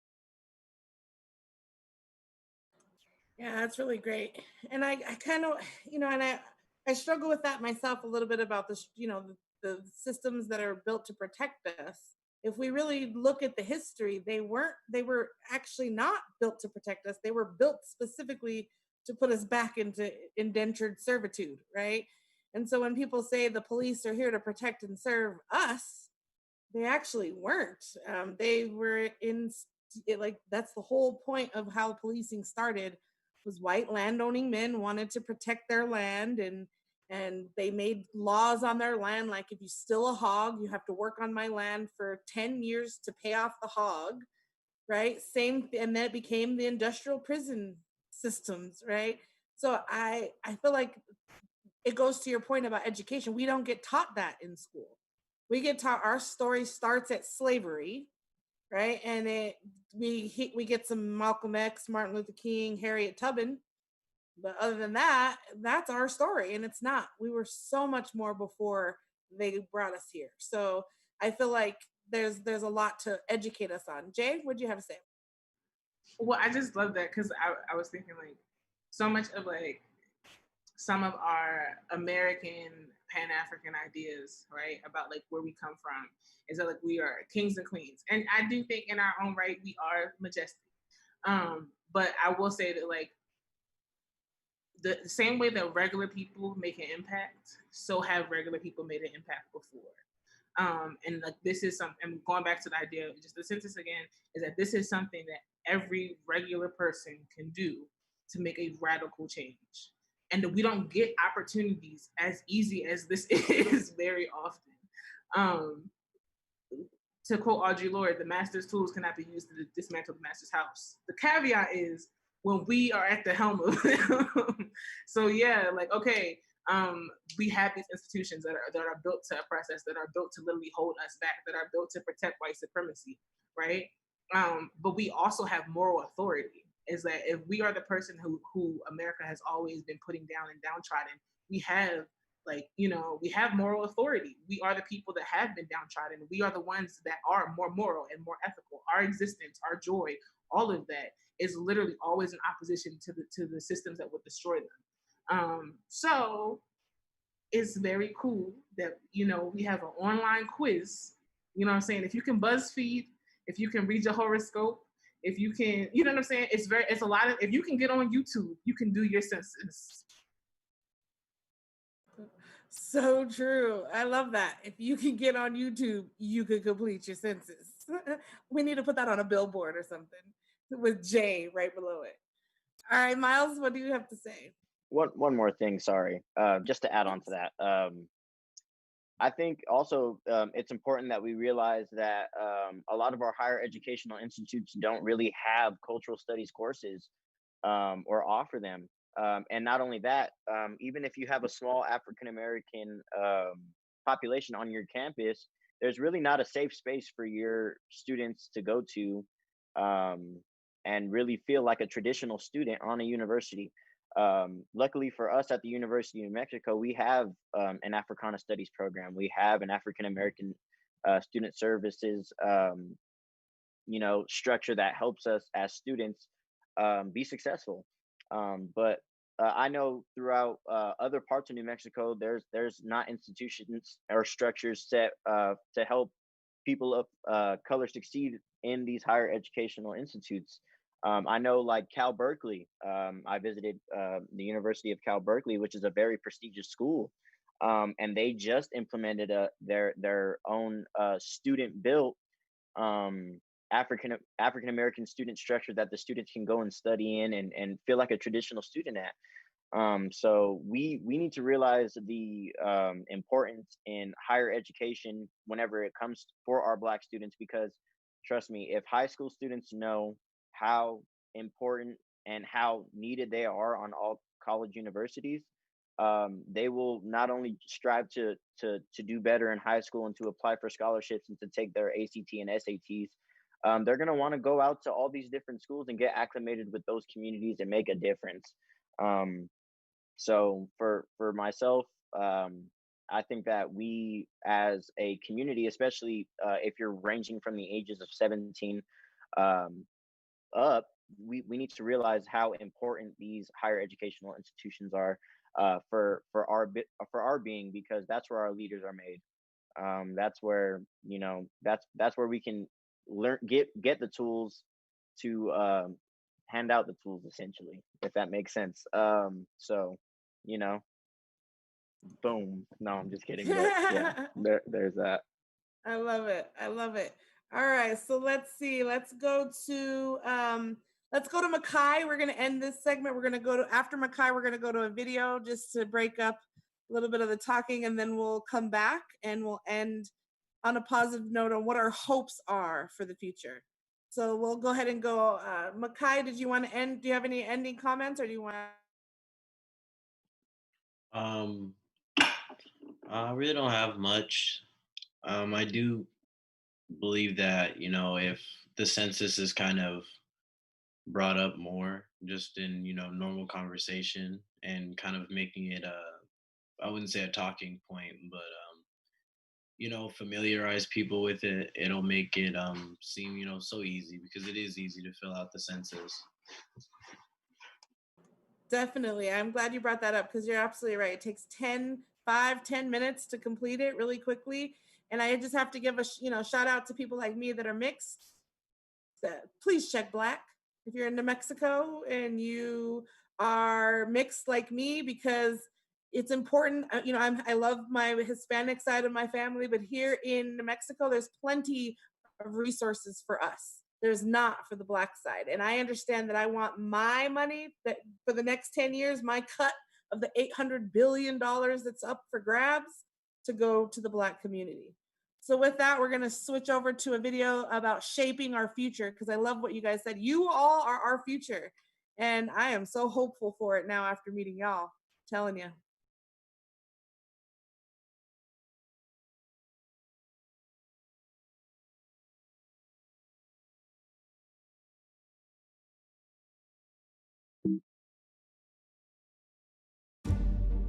Yeah, that's really great. And I kind of, you know, and I struggle with that myself a little bit about this, you know, the systems that are built to protect us. If we really look at the history, they were actually not built to protect us. They were built specifically to put us back into indentured servitude, right? And so when people say the police are here to protect and serve us, they actually weren't. They were that's the whole point of how policing started, was white landowning men wanted to protect their land, and And they made laws on their land, like if you steal a hog, you have to work on my land for 10 years to pay off the hog, right? Same, and then it became the industrial prison systems, right? So I feel like it goes to your point about education. We don't get taught that in school. We get taught our story starts at slavery, right? And we get some Malcolm X, Martin Luther King, Harriet Tubman, but other than that, that's our story, and it's not. We were so much more before they brought us here. So I feel like there's a lot to educate us on. Jay, what do you have to say? Well, I just love that because I was thinking like so much of like some of our American Pan-African ideas, right, about like where we come from is that like we are kings and queens. And I do think in our own right, we are majestic. But I will say that like the same way that regular people make an impact, so have regular people made an impact before. And like this is something, and going back to the idea of just the census again, is that this is something that every regular person can do to make a radical change. And we don't get opportunities as easy as this is very often. To quote Audre Lorde, the master's tools cannot be used to dismantle the master's house. The caveat is when we are at the helm of them. So yeah, like, okay, we have these institutions that are built to oppress us, that are built to literally hold us back, that are built to protect white supremacy, right? But we also have moral authority. Is that if we are the person who America has always been putting down and downtrodden, we have we have moral authority. We are the people that have been downtrodden. We are the ones that are more moral and more ethical. Our existence, our joy, all of that is literally always in opposition to the systems that would destroy them. So it's very cool that, we have an online quiz. You know what I'm saying? If you can BuzzFeed, if you can read your horoscope, if you can, you know what I'm saying? It's a lot of, if you can get on YouTube, you can do your census. So true. I love that. If you can get on YouTube, you could complete your census. We need to put that on a billboard or something with Jay right below it. All right, Miles, what do you have to say? One more thing, sorry, just to add on to that. I think also it's important that we realize that a lot of our higher educational institutes don't really have cultural studies courses or offer them. And not only that, even if you have a small African American population on your campus, there's really not a safe space for your students to go to and really feel like a traditional student on a university. Luckily for us at the University of New Mexico, we have an Africana Studies program. We have an African American Student Services, structure that helps us as students be successful. But I know throughout other parts of New Mexico, there's not institutions or structures set to help people of color succeed in these higher educational institutes. I know like Cal Berkeley, I visited the University of Cal Berkeley, which is a very prestigious school. And they just implemented their own student built African American student structure that the students can go and study in and feel like a traditional student at. So we need to realize the importance in higher education whenever it comes for our Black students, because trust me, if high school students know how important and how needed they are on all college universities, they will not only strive to do better in high school and to apply for scholarships and to take their ACT and SATs. They're going to want to go out to all these different schools and get acclimated with those communities and make a difference. So for myself, I think that we as a community, especially if you're ranging from the ages of 17 up, we need to realize how important these higher educational institutions are for our being, because that's where our leaders are made. That's where that's where we can get the tools to hand out the tools, essentially, if that makes sense. So boom. No, I'm just kidding. But yeah, there's that. I love it. All right, so let's see. Let's go to Makai. We're gonna end this segment. We're gonna go to after Makai. We're gonna go to a video just to break up a little bit of the talking, and then we'll come back and we'll end on a positive note on what our hopes are for the future. So we'll go ahead and go. Makai, did you want to end? Do you have any ending comments, or do you want to? I really don't have much. I do believe that, if the census is kind of brought up more just in, normal conversation and kind of making it I wouldn't say a talking point, but familiarize people with it, it'll make it seem, so easy, because it is easy to fill out the census. Definitely. I'm glad you brought that up, because you're absolutely right. It takes 10 minutes to complete it really quickly. And I just have to give a shout out to people like me that are mixed. Please check Black if you're in New Mexico and you are mixed like me, because it's important. I love my Hispanic side of my family, but here in New Mexico, there's plenty of resources for us. There's not for the Black side. And I understand that I want my money that for the next 10 years, my cut of the $800 billion that's up for grabs, to go to the Black community. So with that, we're going to switch over to a video about shaping our future, because I love what you guys said. You all are our future. And I am so hopeful for it now after meeting y'all. I'm telling you.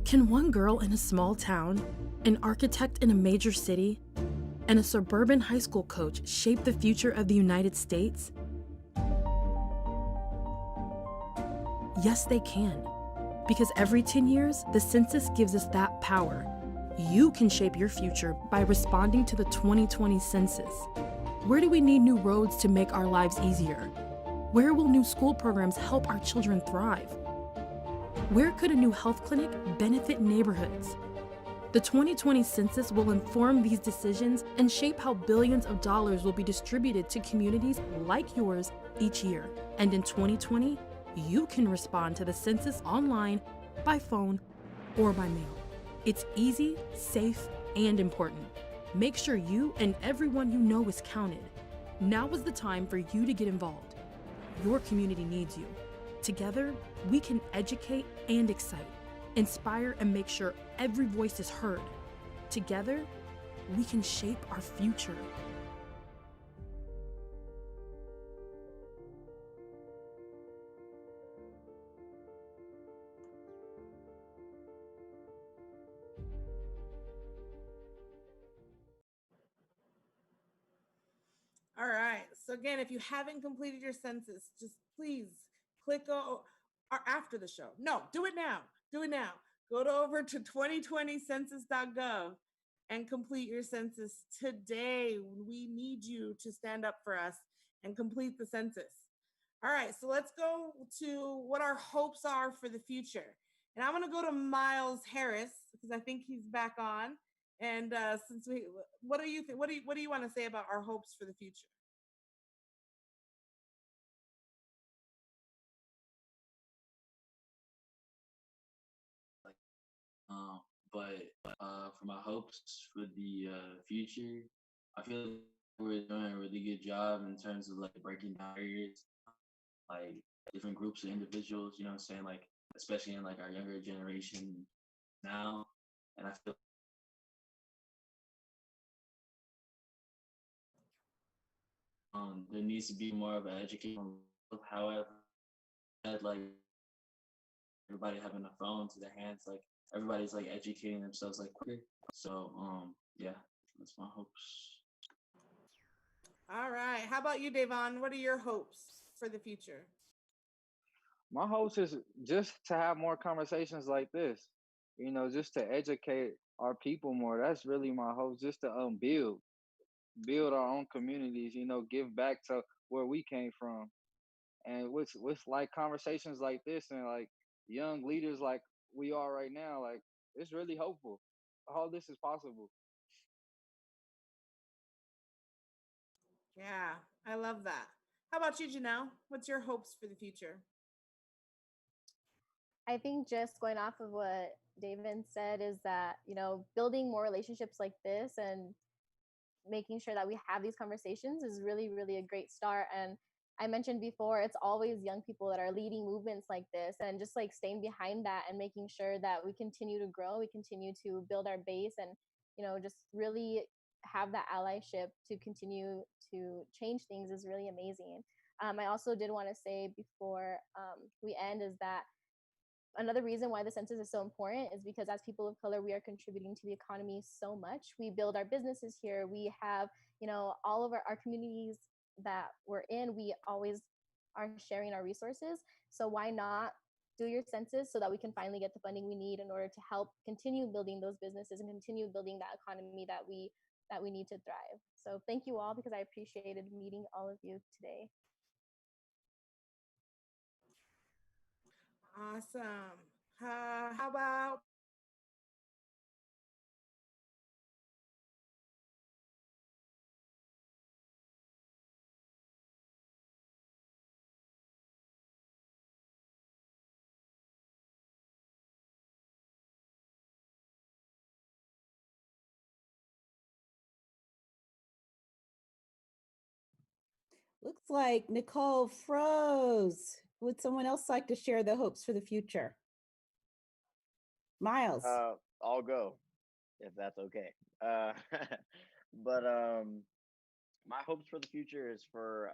Can one girl in a small town, an architect in a major city, and a suburban high school coach shape the future of the United States? Yes, they can. Because every 10 years, the census gives us that power. You can shape your future by responding to the 2020 census. Where do we need new roads to make our lives easier? Where will new school programs help our children thrive? Where could a new health clinic benefit neighborhoods? The 2020 census will inform these decisions and shape how billions of dollars will be distributed to communities like yours each year. And in 2020, you can respond to the census online, by phone, or by mail. It's easy, safe, and important. Make sure you and everyone you know is counted. Now is the time for you to get involved. Your community needs you. Together, we can educate and excite, inspire, and make sure every voice is heard. Together, we can shape our future. All right. So again, if you haven't completed your census, just please click or after the show. No, do it now. Do it now. Go over to 2020census.gov and complete your census today. We need you to stand up for us and complete the census. All right, so let's go to what our hopes are for the future. And I'm going to go to Miles Harris, because I think he's back on. And what do you think? What do you want to say about our hopes for the future? But for my hopes for the future, I feel like we're doing a really good job in terms of like breaking down barriers, like different groups of individuals. You know what I'm saying? Like especially in like our younger generation now, and I feel there needs to be more of an education. However, like everybody having a phone to their hands, like everybody's like educating themselves like quicker. So yeah, that's my hopes. All right. How about you, Davon? What are your hopes for the future? My hopes is just to have more conversations like this, just to educate our people more. That's really my hopes, just to build our own communities, give back to where we came from. And with like conversations like this and like young leaders like we are right now, like it's really hopeful. All this is possible. Yeah, I love that. How about you, Janelle? What's your hopes for the future? I think just going off of what David said is that, building more relationships like this and making sure that we have these conversations is really, really a great start. And I mentioned before, it's always young people that are leading movements like this, and just like staying behind that and making sure that we continue to grow, we continue to build our base, and just really have that allyship to continue to change things is really amazing. I also did want to say before we end is that another reason why the census is so important is because as people of color, we are contributing to the economy so much. We build our businesses here. We have, all of our communities that we're in, we always are sharing our resources. So why not do your census so that we can finally get the funding we need in order to help continue building those businesses and continue building that economy that we need to thrive. So thank you all, because I appreciated meeting all of you today. Awesome. How about Looks like Nicole froze. Would someone else like to share the hopes for the future? Miles. I'll go if that's okay. But my hopes for the future is for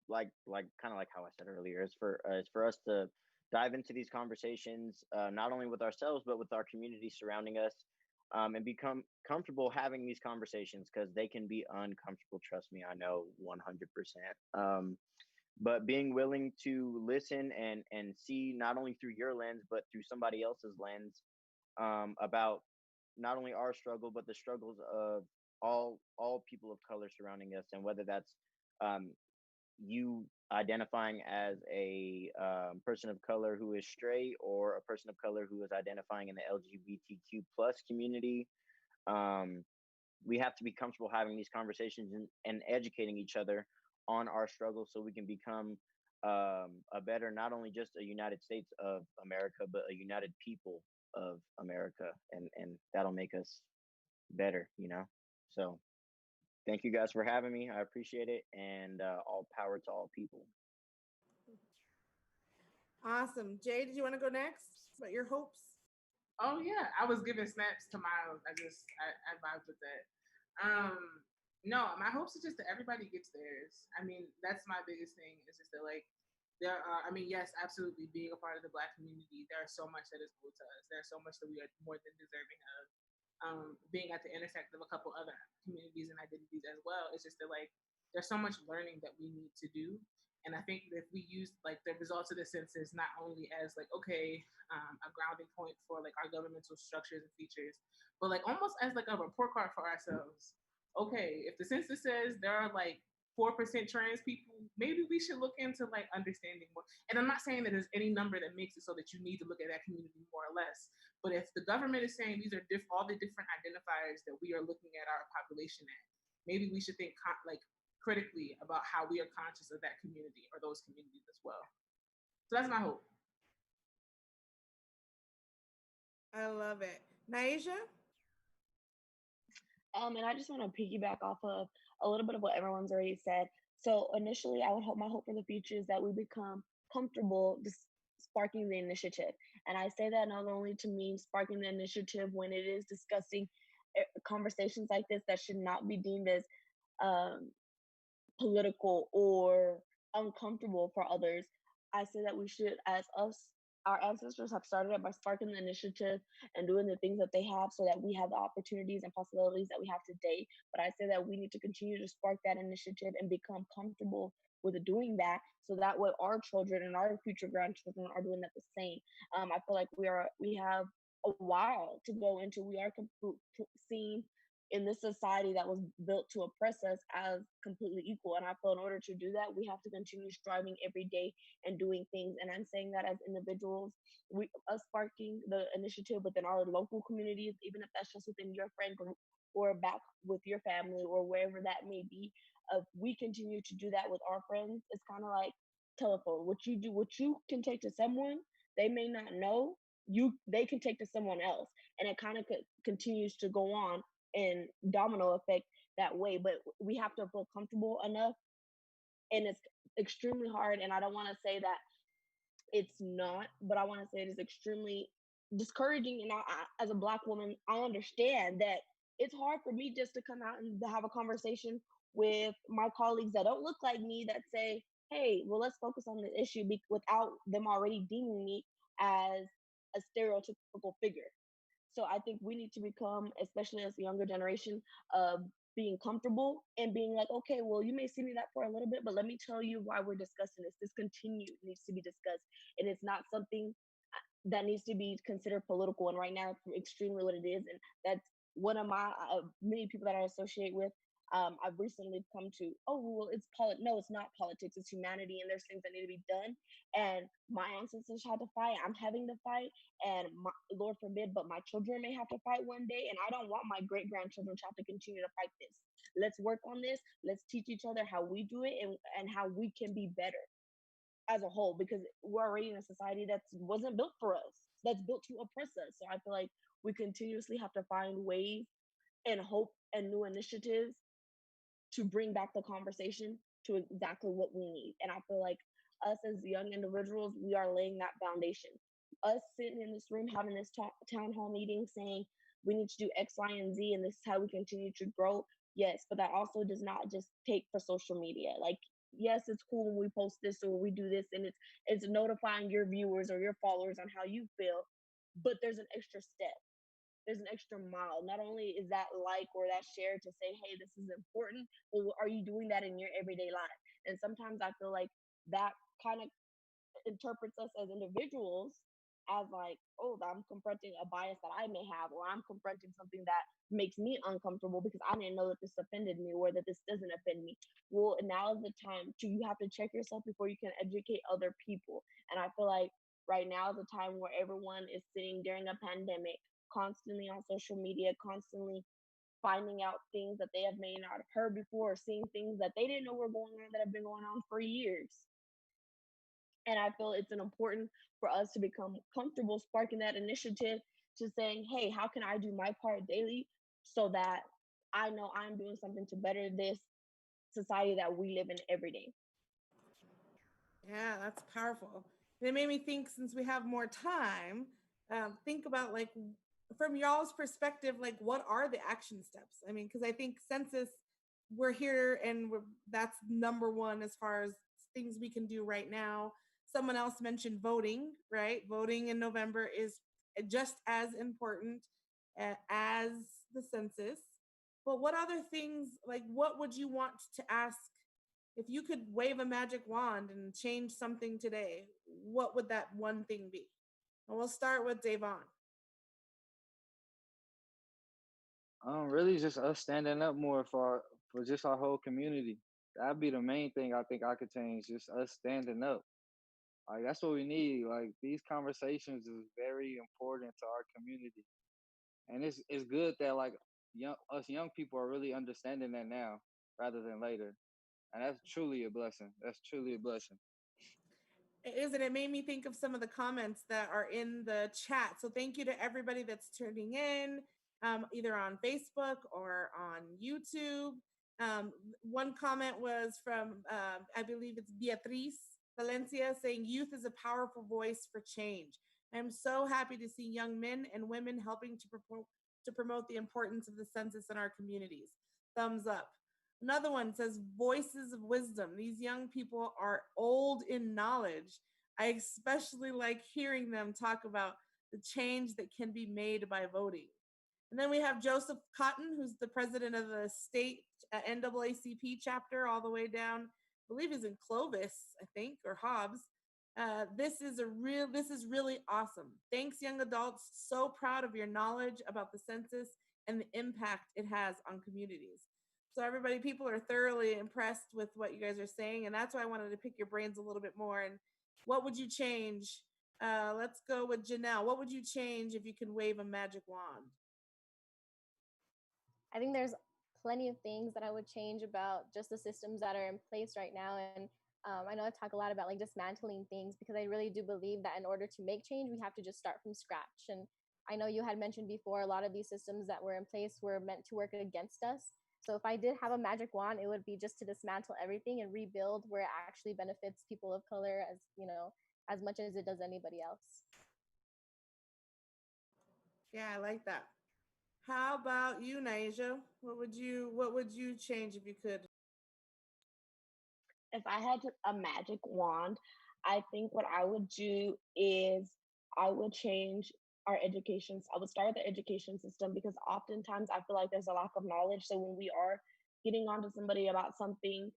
like kind of like how I said earlier, it's for us to dive into these conversations, not only with ourselves but with our community surrounding us, and become comfortable having these conversations, because they can be uncomfortable. Trust me, I know 100%. But being willing to listen and see not only through your lens but through somebody else's lens, about not only our struggle but the struggles of all people of color surrounding us, and whether that's um, you identifying as a person of color who is straight, or a person of color who is identifying in the LGBTQ plus community. Um, we have to be comfortable having these conversations and educating each other on our struggles, so we can become a better, not only just a United States of America, but a united people of America, and that'll make us better, So thank you guys for having me. I appreciate it, and all power to all people. awesome? Jay, did you want to go next? What your hopes? Oh yeah, I was giving snaps to Miles. I vibe with that. No, my hopes is just that everybody gets theirs. I mean, that's my biggest thing. Is just that like there are. I mean, yes, absolutely. Being a part of the Black community, there's so much that is cool to us. There's so much that we are more than deserving of. Being at the intersect of a couple other communities and identities as well. It's just that like there's so much learning that we need to do. And I think that if we use like the results of the census not only as like, okay, a grounding point for like our governmental structures and features, but like almost as like a report card for ourselves. Okay, if the census says there are like 4% trans people, maybe we should look into like understanding more. And I'm not saying that there's any number that makes it so that you need to look at that community more or less. But if the government is saying these are all the different identifiers that we are looking at our population at, maybe we should think like critically about how we are conscious of that community or those communities as well. So that's my hope. I love it. Naisha? And I just want to piggyback off of a little bit of what everyone's already said. So initially, my hope for the future is that we become comfortable just sparking the initiative. And I say that not only to mean sparking the initiative when it is discussing conversations like this that should not be deemed as political or uncomfortable for others. I say that we should, as us, our ancestors have started it by sparking the initiative and doing the things that they have so that we have the opportunities and possibilities that we have today. But I say that we need to continue to spark that initiative and become comfortable with doing that, so that way our children and our future grandchildren are doing that the same. I feel like we have a while to go into. We are seen in this society that was built to oppress us as completely equal. And I feel in order to do that, we have to continue striving every day and doing things. And I'm saying that as individuals, us sparking the initiative within our local communities, even if that's just within your friend group or back with your family or wherever that may be, we continue to do that with our friends. It's kind of like telephone. What you can take to someone they may not know, they can take to someone else, and it kind of continues to go on and domino effect that way. But we have to feel comfortable enough, and it's extremely hard. And I don't want to say that it's not, but I want to say it is extremely discouraging. And as a Black woman, I understand that it's hard for me just to come out and have a conversation with my colleagues that don't look like me, that say, hey, well, let's focus on the issue without them already deeming me as a stereotypical figure. So I think we need to become, especially as the younger generation, being comfortable and being like, okay, well, you may see me that for a little bit, but let me tell you why we're discussing this. This needs to be discussed. And it's not something that needs to be considered political. And right now, it's extremely what it is. And that's one of my many people that I associate with. I've recently come to, oh, well, no, it's not politics, it's humanity, and there's things that need to be done. And my ancestors had to fight, I'm having to fight, and Lord forbid, but my children may have to fight one day, and I don't want my great-grandchildren to have to continue to fight this. Let's work on this. Let's teach each other how we do it and how we can be better as a whole, because we're already in a society that wasn't built for us, that's built to oppress us. So I feel like we continuously have to find ways and hope and new initiatives to bring back the conversation to exactly what we need. And I feel like us as young individuals, we are laying that foundation. Us sitting in this room having this town hall meeting saying we need to do X, Y, and Z, and this is how we continue to grow. Yes, but that also does not just take for social media. Like, yes, it's cool when we post this or we do this, and it's notifying your viewers or your followers on how you feel, but there's an extra step. There's an extra mile. Not only is that like or that share to say, hey, this is important, but are you doing that in your everyday life? And sometimes I feel like that kind of interprets us as individuals as like, oh, I'm confronting a bias that I may have, or I'm confronting something that makes me uncomfortable because I didn't know that this offended me or that this doesn't offend me. Well, now is the time you have to check yourself before you can educate other people. And I feel like right now is the time where everyone is sitting during a pandemic, constantly on social media, constantly finding out things that they have may not have heard before, or seeing things that they didn't know were going on that have been going on for years. And I feel it's important for us to become comfortable sparking that initiative to saying, hey, how can I do my part daily so that I know I'm doing something to better this society that we live in every day. Yeah, that's powerful. And it made me think, since we have more time, think about, like, from y'all's perspective, like, what are the action steps? I mean, because I think census, we're here and that's number one as far as things we can do right now. Someone else mentioned voting, right? Voting in November is just as important as the census. But what other things, like, what would you want to ask? If you could wave a magic wand and change something today, what would that one thing be? And we'll start with Davon. Really just us standing up more for just our whole community. That'd be the main thing I think I could change. Just us standing up. Like, that's what we need. Like, these conversations is very important to our community, and it's good that, like, us young people are really understanding that now rather than later, and that's truly a blessing. That's truly a blessing. It is, and it made me think of some of the comments that are in the chat. So thank you to everybody that's tuning in, either on Facebook or on YouTube. One comment was from, I believe it's Beatriz Valencia, saying youth is a powerful voice for change. I'm so happy to see young men and women helping to promote the importance of the census in our communities. Thumbs up. Another one says voices of wisdom. These young people are old in knowledge. I especially like hearing them talk about the change that can be made by voting. And then we have Joseph Cotton, who's the president of the state NAACP chapter all the way down, I believe he's in Clovis, I think, or Hobbs. This is really awesome. Thanks, young adults. So proud of your knowledge about the census and the impact it has on communities. So everybody, people are thoroughly impressed with what you guys are saying, and that's why I wanted to pick your brains a little bit more. And what would you change? Let's go with Janelle. What would you change if you could wave a magic wand? I think there's plenty of things that I would change about just the systems that are in place right now. And I know I talk a lot about like dismantling things because I really do believe that in order to make change, we have to just start from scratch. And I know you had mentioned before, a lot of these systems that were in place were meant to work against us. So if I did have a magic wand, it would be just to dismantle everything and rebuild where it actually benefits people of color as, you know, as much as it does anybody else. Yeah, I like that. How about you, Naija? What would you change if you could? If I had a magic wand, I think what I would do is I would change our education. I would start with the education system because oftentimes I feel like there's a lack of knowledge. So when we are getting on to somebody about something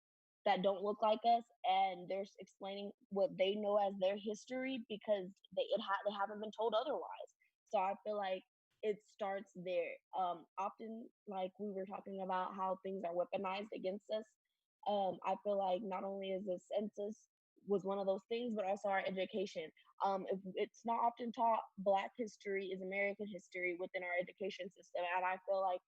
that don't look like us and they're explaining what they know as their history because they haven't been told otherwise. So I feel like it starts there. Often, like we were talking about how things are weaponized against us. I feel like not only is the census was one of those things, but also our education. If it's not often taught, Black history is American history within our education system, and I feel like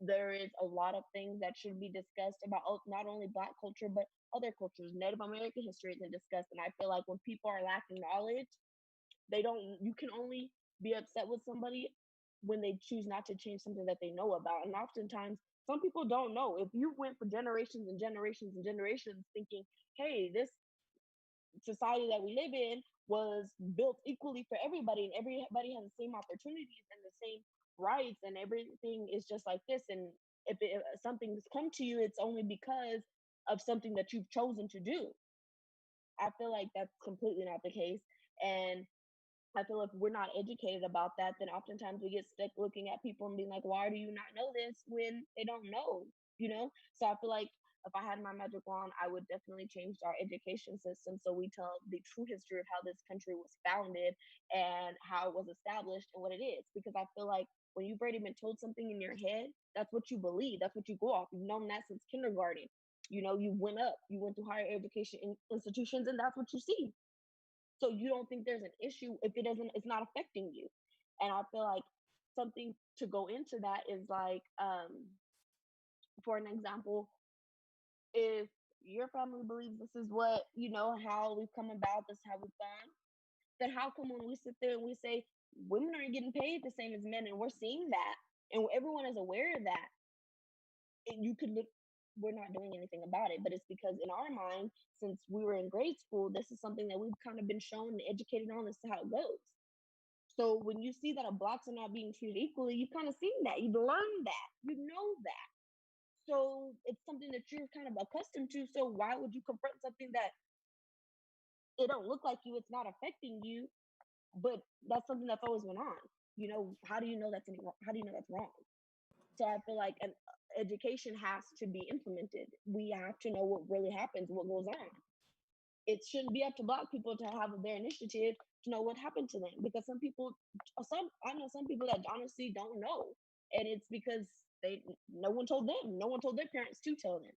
there is a lot of things that should be discussed about not only Black culture but other cultures. Native American history isn't discussed, and I feel like when people are lacking knowledge, they don't. You can only be upset with somebody when they choose not to change something that they know about, and oftentimes some people don't know. If you went for generations and generations and generations thinking, hey, this society that we live in was built equally for everybody and everybody has the same opportunities and the same rights and everything is just like this, and if something's come to you, it's only because of something that you've chosen to do. I feel like that's completely not the case, and I feel if we're not educated about that, then oftentimes we get stuck looking at people and being like, why do you not know this when they don't know, you know? So I feel like if I had my magic wand, I would definitely change our education system so we tell the true history of how this country was founded and how it was established and what it is. Because I feel like when you've already been told something in your head, that's what you believe, that's what you go off. You've known that since kindergarten. You know, you went to higher education institutions, and that's what you see. So you don't think there's an issue if it's not affecting you. And I feel like something to go into that is like, for an example, if your family believes this is what, you know, how we've come about, this how we've gone, then how come when we sit there and we say women aren't getting paid the same as men, and we're seeing that, and everyone is aware of that, and you could look, we're not doing anything about it, but it's because in our mind, since we were in grade school, this is something that we've kind of been shown and educated on as to how it goes. So when you see that a Blacks are not being treated equally, you've kind of seen that, you've learned that, you know that. So it's something that you're kind of accustomed to. So why would you confront something that it don't look like you, it's not affecting you, but that's something that's always went on? You know, how do you know that's wrong? So I feel like an education has to be implemented. We have to know what really happens, what goes on. It shouldn't be up to Black people to have their initiative to know what happened to them, because I know some people that honestly don't know, and it's because no one told them, no one told their parents to tell them.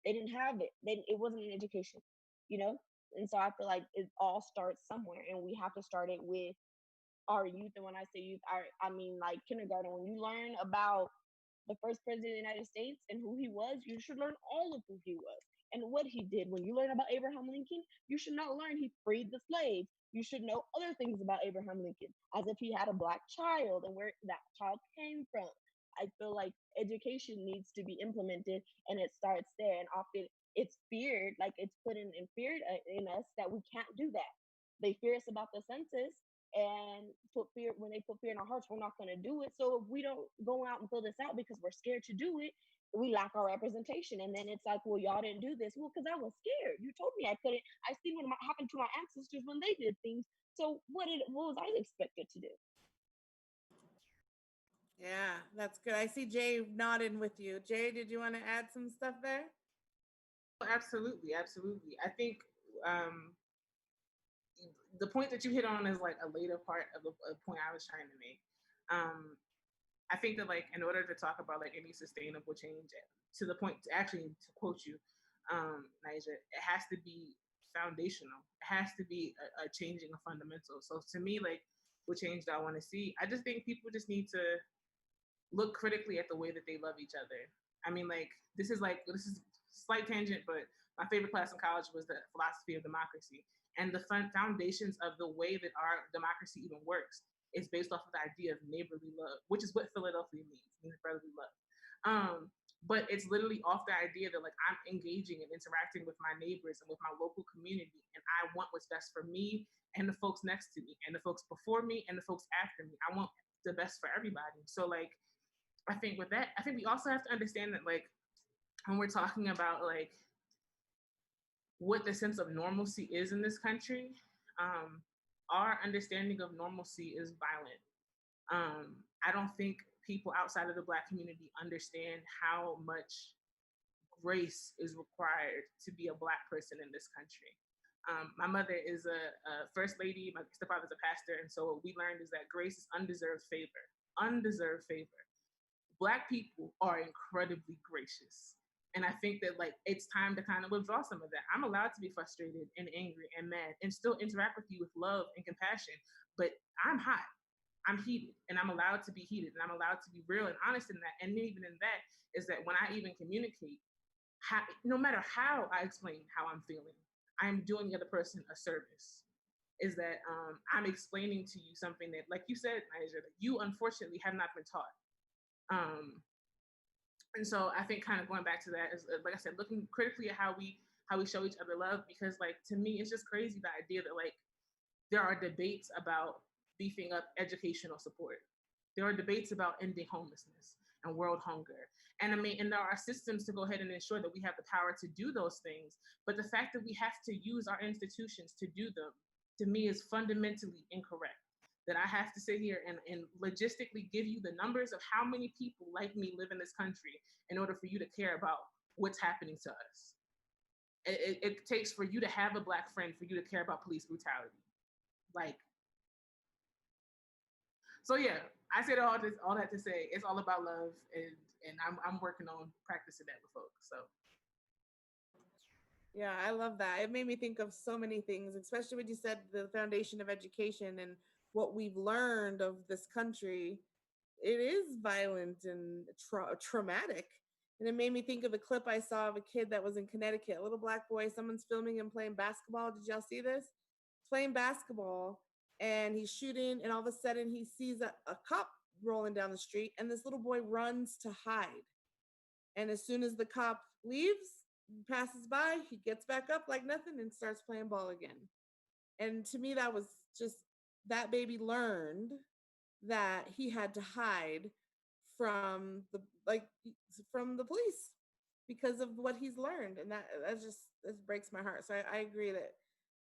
They didn't have it. It wasn't an education, you know. And so I feel like it all starts somewhere, and we have to start it with our youth. And when I say youth, I mean like kindergarten. When you learn about the first president of the United States and who he was, you should learn all of who he was and what he did. When you learn about Abraham Lincoln, you should not learn he freed the slaves. You should know other things about Abraham Lincoln, as if he had a Black child and where that child came from. I feel like education needs to be implemented, and it starts there. And often it's feared, like it's put in fear in us that we can't do that. They fear us about the census, and when they put fear in our hearts, we're not going to do it. So if we don't go out and fill this out because we're scared to do it, we lack our representation. And then it's like, well, y'all didn't do this. Well, because I was scared. You told me I couldn't. I seen what happened to my ancestors when they did things. So what was I expected to do? Yeah, that's good. I see Jay nodding with you. Jay, did you want to add some stuff there? Absolutely. I think the point that you hit on is like a later part of the point I was trying to make. I think that like in order to talk about like any sustainable change, to the point to quote you, Naija, it has to be foundational. It has to be a changing of fundamentals. So to me, like what change do I want to see? I just think people just need to look critically at the way that they love each other. I mean, like this is slight tangent, but my favorite class in college was the philosophy of democracy. And the foundations of the way that our democracy even works is based off of the idea of neighborly love, which is what Philadelphia means brotherly love. But it's literally off the idea that like I'm engaging and interacting with my neighbors and with my local community, and I want what's best for me and the folks next to me and the folks before me and the folks after me. I want the best for everybody. So like, I think with that, I think we also have to understand that like when we're talking about like what the sense of normalcy is in this country, our understanding of normalcy is violent. I don't think people outside of the Black community understand how much grace is required to be a Black person in this country. My mother is a first lady, my stepfather's a pastor, and so what we learned is that grace is undeserved favor. Undeserved favor. Black people are incredibly gracious. And I think that like it's time to kind of withdraw some of that. I'm allowed to be frustrated and angry and mad and still interact with you with love and compassion, but I'm hot. I'm heated, and I'm allowed to be heated, and I'm allowed to be real and honest in that. And even in that is that when I even communicate, no matter how I explain how I'm feeling, I'm doing the other person a service. Is that I'm explaining to you something that, like you said, Niger, that you unfortunately have not been taught. And so I think kind of going back to that is, like I said, looking critically at how we show each other love, because like to me, it's just crazy the idea that like there are debates about beefing up educational support. There are debates about ending homelessness and world hunger. And I mean, and there are systems to go ahead and ensure that we have the power to do those things. But the fact that we have to use our institutions to do them, to me, is fundamentally incorrect. That I have to sit here and logistically give you the numbers of how many people like me live in this country in order for you to care about what's happening to us. It takes for you to have a Black friend for you to care about police brutality. Like, so yeah, I said all that to say it's all about love, and I'm working on practicing that with folks. So yeah, I love that. It made me think of so many things, especially when you said the foundation of education and what we've learned of this country. It is violent and traumatic. And it made me think of a clip I saw of a kid that was in Connecticut, a little Black boy. Someone's filming him playing basketball. Did y'all see this? Playing basketball, and he's shooting, and all of a sudden he sees a cop rolling down the street, and this little boy runs to hide. And as soon as the cop leaves, passes by, he gets back up like nothing and starts playing ball again. And to me, that was just, that baby learned that he had to hide from the police because of what he's learned. And that breaks my heart. So I agree that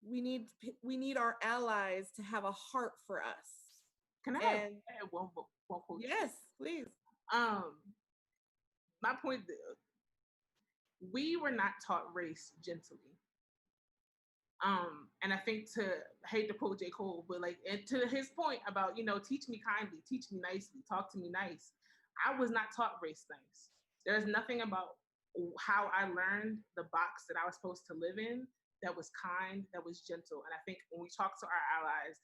we need our allies to have a heart for us. Can I add one quote? Yes, please. My point, we were not taught race gently. And I think, to hate to quote J. Cole, but like, and to his point about, teach me kindly, teach me nicely, talk to me nice. I was not taught race nice. There's nothing about how I learned the box that I was supposed to live in that was kind, that was gentle. And I think when we talk to our allies,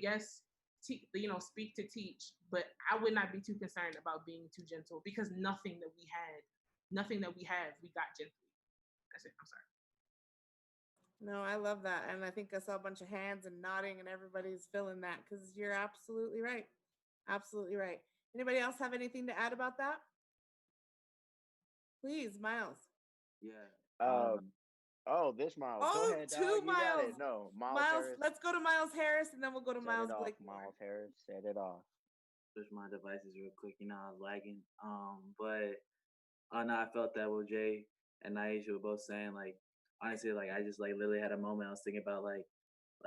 yes, speak to teach, but I would not be too concerned about being too gentle, because nothing that we have, we got gently. That's it. I'm sorry. No, I love that. And I think I saw a bunch of hands and nodding, and everybody's feeling that, because you're absolutely right. Absolutely right. Anybody else have anything to add about that? Please, Miles. Yeah. This Miles. Oh, go ahead, two dog. Miles. You got it. No, Miles Harris. Let's go to Miles Harris, and then we'll go to Miles Blakemore. Miles Harris, set it off. Switch my devices real quick. I was lagging. But no, I felt that with Jay and Naisha were both saying, like, honestly, like, I just like literally had a moment. I was thinking about like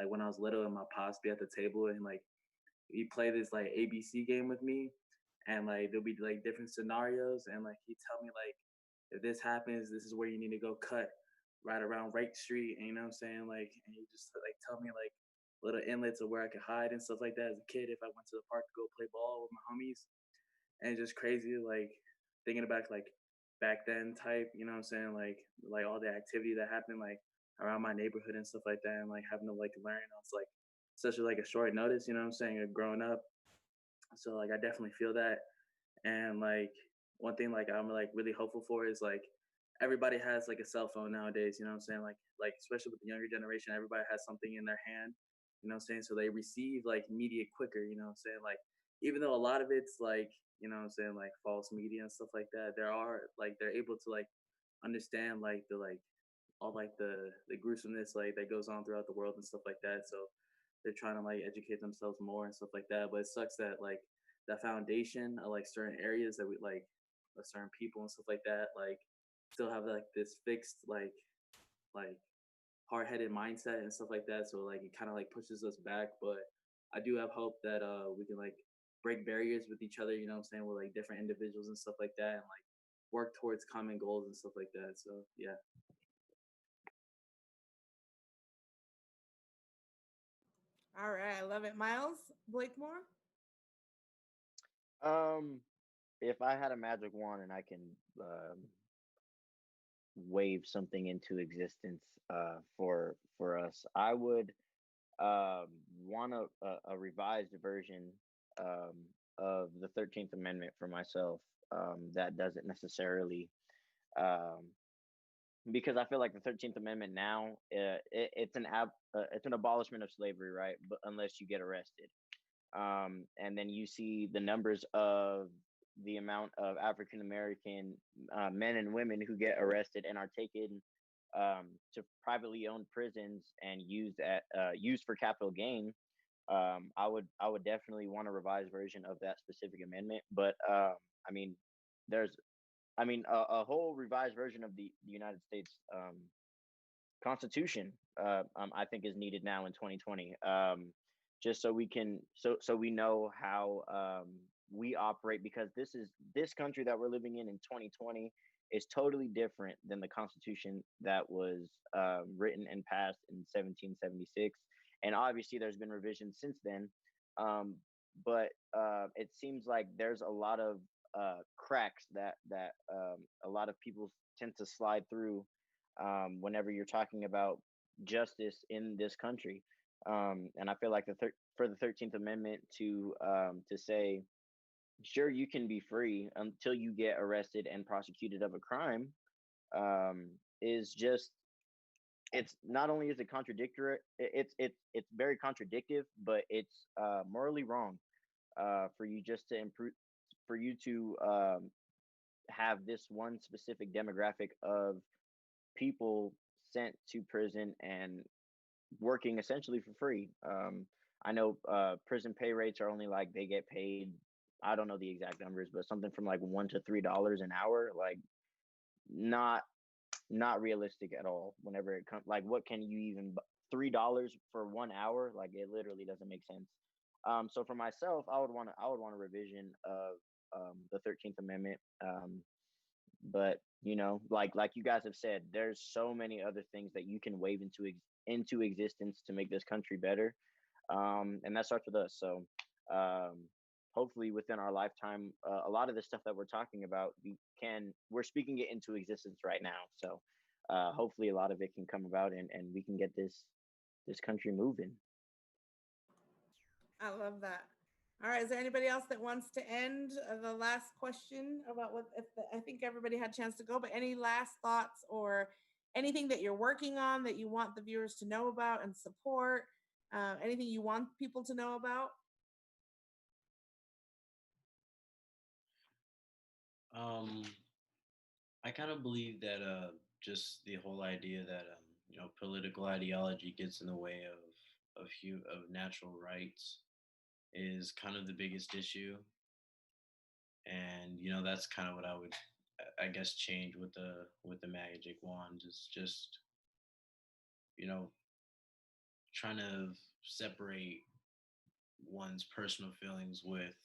when I was little and my pops be at the table, and like he play this like ABC game with me, and like there'll be like different scenarios, and like he'd tell me like, if this happens, this is where you need to go cut right around Wright Street, and you know what I'm saying? Like, and he just like tell me like little inlets of where I could hide and stuff like that as a kid if I went to the park to go play ball with my homies. And it's just crazy, like thinking about like back then type, you know what I'm saying? Like all the activity that happened like around my neighborhood and stuff like that, and like having to like learn on like such a short notice, you know what I'm saying, growing up. So like I definitely feel that. And like one thing like I'm like really hopeful for is like everybody has like a cell phone nowadays, you know what I'm saying? Like especially with the younger generation, everybody has something in their hand, you know what I'm saying? So they receive like media quicker, you know what I'm saying? Like even though a lot of it's like, you know what I'm saying, like false media and stuff like that, they're able to like understand like the like all like the gruesomeness like that goes on throughout the world and stuff like that. So they're trying to like educate themselves more and stuff like that. But it sucks that like the foundation of like certain areas that we like certain people and stuff like that like still have like this fixed like hard-headed mindset and stuff like that. So like it kind of like pushes us back. But I do have hope that we can like break barriers with each other, you know what I'm saying, with like different individuals and stuff like that, and like work towards common goals and stuff like that. So yeah. All right, I love it. Miles Blakemore? If I had a magic wand and I can wave something into existence for us, I would want a revised version of the 13th Amendment for myself, that doesn't necessarily um, because I feel like the 13th Amendment now, it's an abolishment of slavery, right? But unless you get arrested, and then you see the numbers of the amount of African American men and women who get arrested and are taken to privately owned prisons and used for capital gain. I would definitely want a revised version of that specific amendment. But I mean, there's a whole revised version of the United States Constitution. I think is needed now in 2020. Just so we can so we know how we operate, because this country that we're living in 2020 is totally different than the Constitution that was written and passed in 1776. And obviously, there's been revisions since then. But it seems like there's a lot of cracks that a lot of people tend to slide through whenever you're talking about justice in this country. And I feel like for the 13th Amendment to say, sure, you can be free until you get arrested and prosecuted of a crime, is just, it's not only is it contradictory, it's very contradictive, but it's morally wrong for you just to improve, for you to have this one specific demographic of people sent to prison and working essentially for free. I know prison pay rates are only like, they get paid, I don't know the exact numbers, but something from like $1 to $3 an hour. Like not realistic at all. Whenever it comes, like, what can you even $3 for 1 hour? Like, it literally doesn't make sense. So for myself, I would want a revision of the 13th Amendment. But like you guys have said, there's so many other things that you can wave into existence to make this country better, and that starts with us. So hopefully within our lifetime, a lot of the stuff that we're talking about, we're speaking it into existence right now. So hopefully a lot of it can come about, and we can get this country moving. I love that. All right, is there anybody else that wants to end the last question about I think everybody had a chance to go, but any last thoughts or anything that you're working on that you want the viewers to know about and support? Anything you want people to know about? I kind of believe that just the whole idea that political ideology gets in the way of natural rights is kind of the biggest issue. And that's kind of what I would, I guess, change with the magic wand. Is just trying to separate one's personal feelings with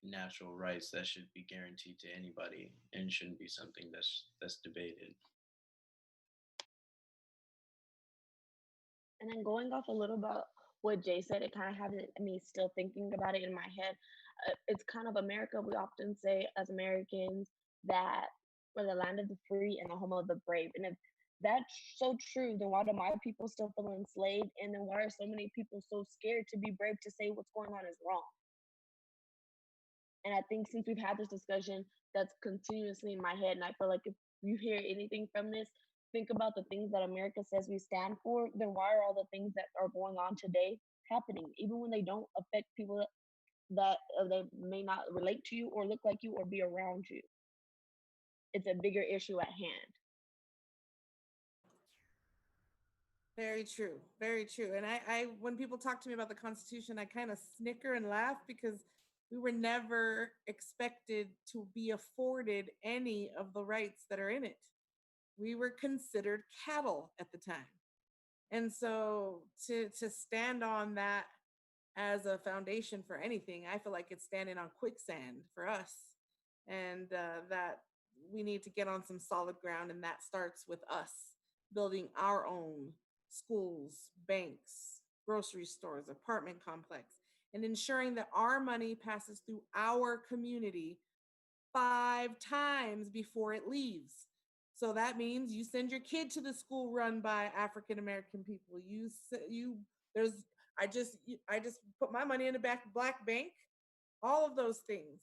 natural rights that should be guaranteed to anybody and shouldn't be something that's debated. And then going off a little about what Jay said, it kind of has me still thinking about it in my head. It's kind of America. We often say as Americans that we're the land of the free and the home of the brave. And if that's so true, then why do my people still feel enslaved? And then why are so many people so scared to be brave to say what's going on is wrong? And I think since we've had this discussion, that's continuously in my head. And I feel like if you hear anything from this, think about the things that America says we stand for, then why are all the things that are going on today happening, even when they don't affect people that they may not relate to you or look like you or be around you? It's a bigger issue at hand. Very true. Very true. And I when people talk to me about the Constitution, I kind of snicker and laugh because we were never expected to be afforded any of the rights that are in it. We were considered cattle at the time. And so to stand on that as a foundation for anything, I feel like it's standing on quicksand for us. And that we need to get on some solid ground. And that starts with us building our own schools, banks, grocery stores, apartment complex, and ensuring that our money passes through our community 5 times before it leaves. So that means you send your kid to the school run by African American people. There's I just put my money in a black bank. All of those things.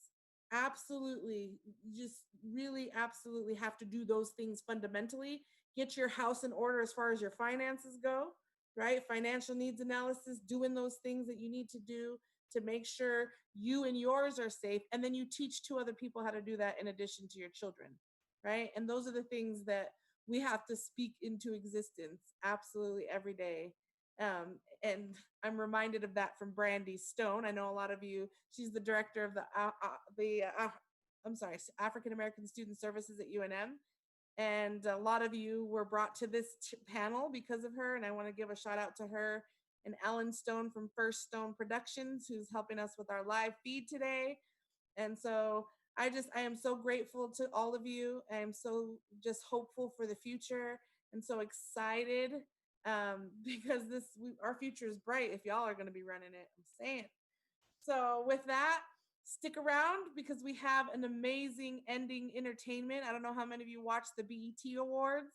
Absolutely, just really absolutely have to do those things fundamentally. Get your house in order as far as your finances go, right? Financial needs analysis, doing those things that you need to do to make sure you and yours are safe. And then you teach 2 other people how to do that in addition to your children, right? And those are the things that we have to speak into existence absolutely every day. And I'm reminded of that from Brandy Stone. I know a lot of you, she's the director of the African American Student Services at UNM. And a lot of you were brought to this panel because of her. And I want to give a shout out to her and Ellen Stone from First Stone Productions, who's helping us with our live feed today. And so I am so grateful to all of you. I am so just hopeful for the future and so excited because our future is bright if y'all are going to be running it. I'm saying. So with that, stick around because we have an amazing ending entertainment. I don't know how many of you watched the BET Awards,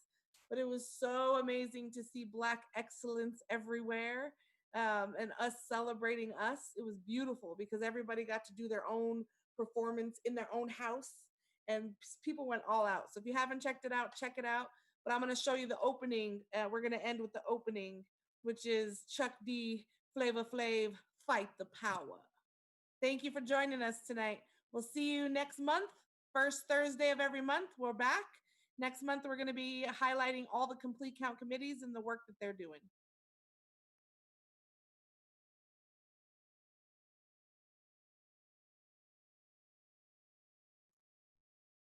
but it was so amazing to see Black excellence everywhere and us celebrating us. It was beautiful because everybody got to do their own performance in their own house and people went all out. So if you haven't checked it out, check it out. But I'm going to show you the opening. We're going to end with the opening, which is Chuck D, Flavor Flav, Fight the Power. Thank you for joining us tonight. We'll see you next month, first Thursday of every month. We're back. Next month, we're going to be highlighting all the complete count committees and the work that they're doing.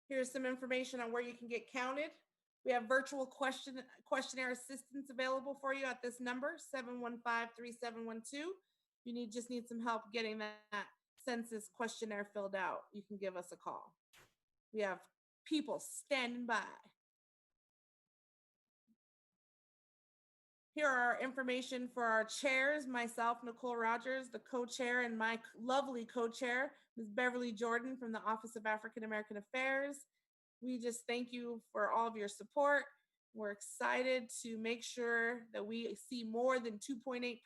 Here's some information on where you can get counted. We have virtual questionnaire assistance available for you at this number, 715-3712. You just need some help getting that census questionnaire filled out. You can give us a call. We have people standing by. Here are our information for our chairs, myself, Nicole Rogers, the co-chair, and my lovely co-chair, Ms. Beverly Jordan from the Office of African American Affairs. We just thank you for all of your support. We're excited to make sure that we see more than 2.8%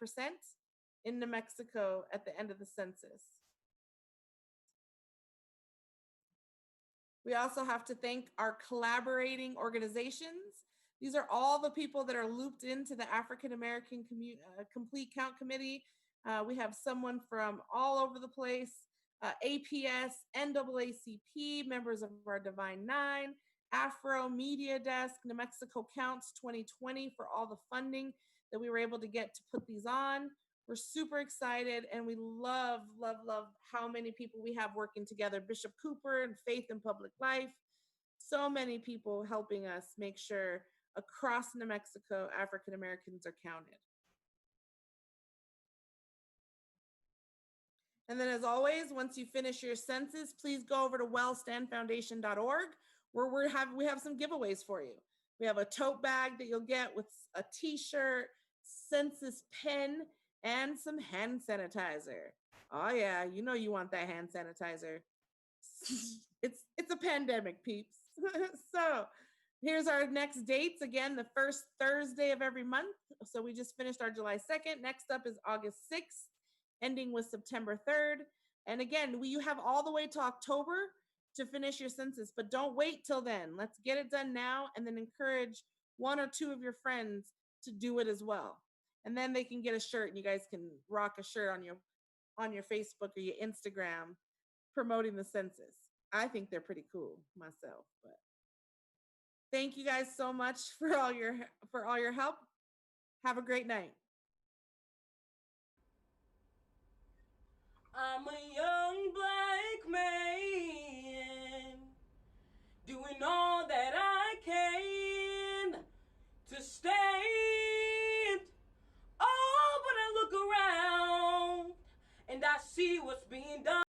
in New Mexico at the end of the census. We also have to thank our collaborating organizations. These are all the people that are looped into the African American Complete Count Committee. We have someone from all over the place, APS, NAACP, members of our Divine Nine, Afro Media Desk, New Mexico Counts 2020 for all the funding that we were able to get to put these on. We're super excited and we love, love, love how many people we have working together. Bishop Cooper and Faith in Public Life. So many people helping us make sure across New Mexico, African Americans are counted. And then as always, once you finish your census, please go over to wellstandfoundation.org where we have some giveaways for you. We have a tote bag that you'll get with a t-shirt, census pen, and some hand sanitizer. Oh yeah, you know you want that hand sanitizer. It's a pandemic, peeps. So here's our next dates. Again, the first Thursday of every month. So we just finished our July 2nd. Next up is August 6th, ending with September 3rd. And again, you have all the way to October to finish your census, but don't wait till then. Let's get it done now and then encourage one or two of your friends to do it as well. And then they can get a shirt and you guys can rock a shirt on your Facebook or your Instagram promoting the census. I think they're pretty cool myself, but thank you guys so much for all your help. Have a great night. I'm a young black man doing all that I can to stand. Oh, but I look around and I see what's being done.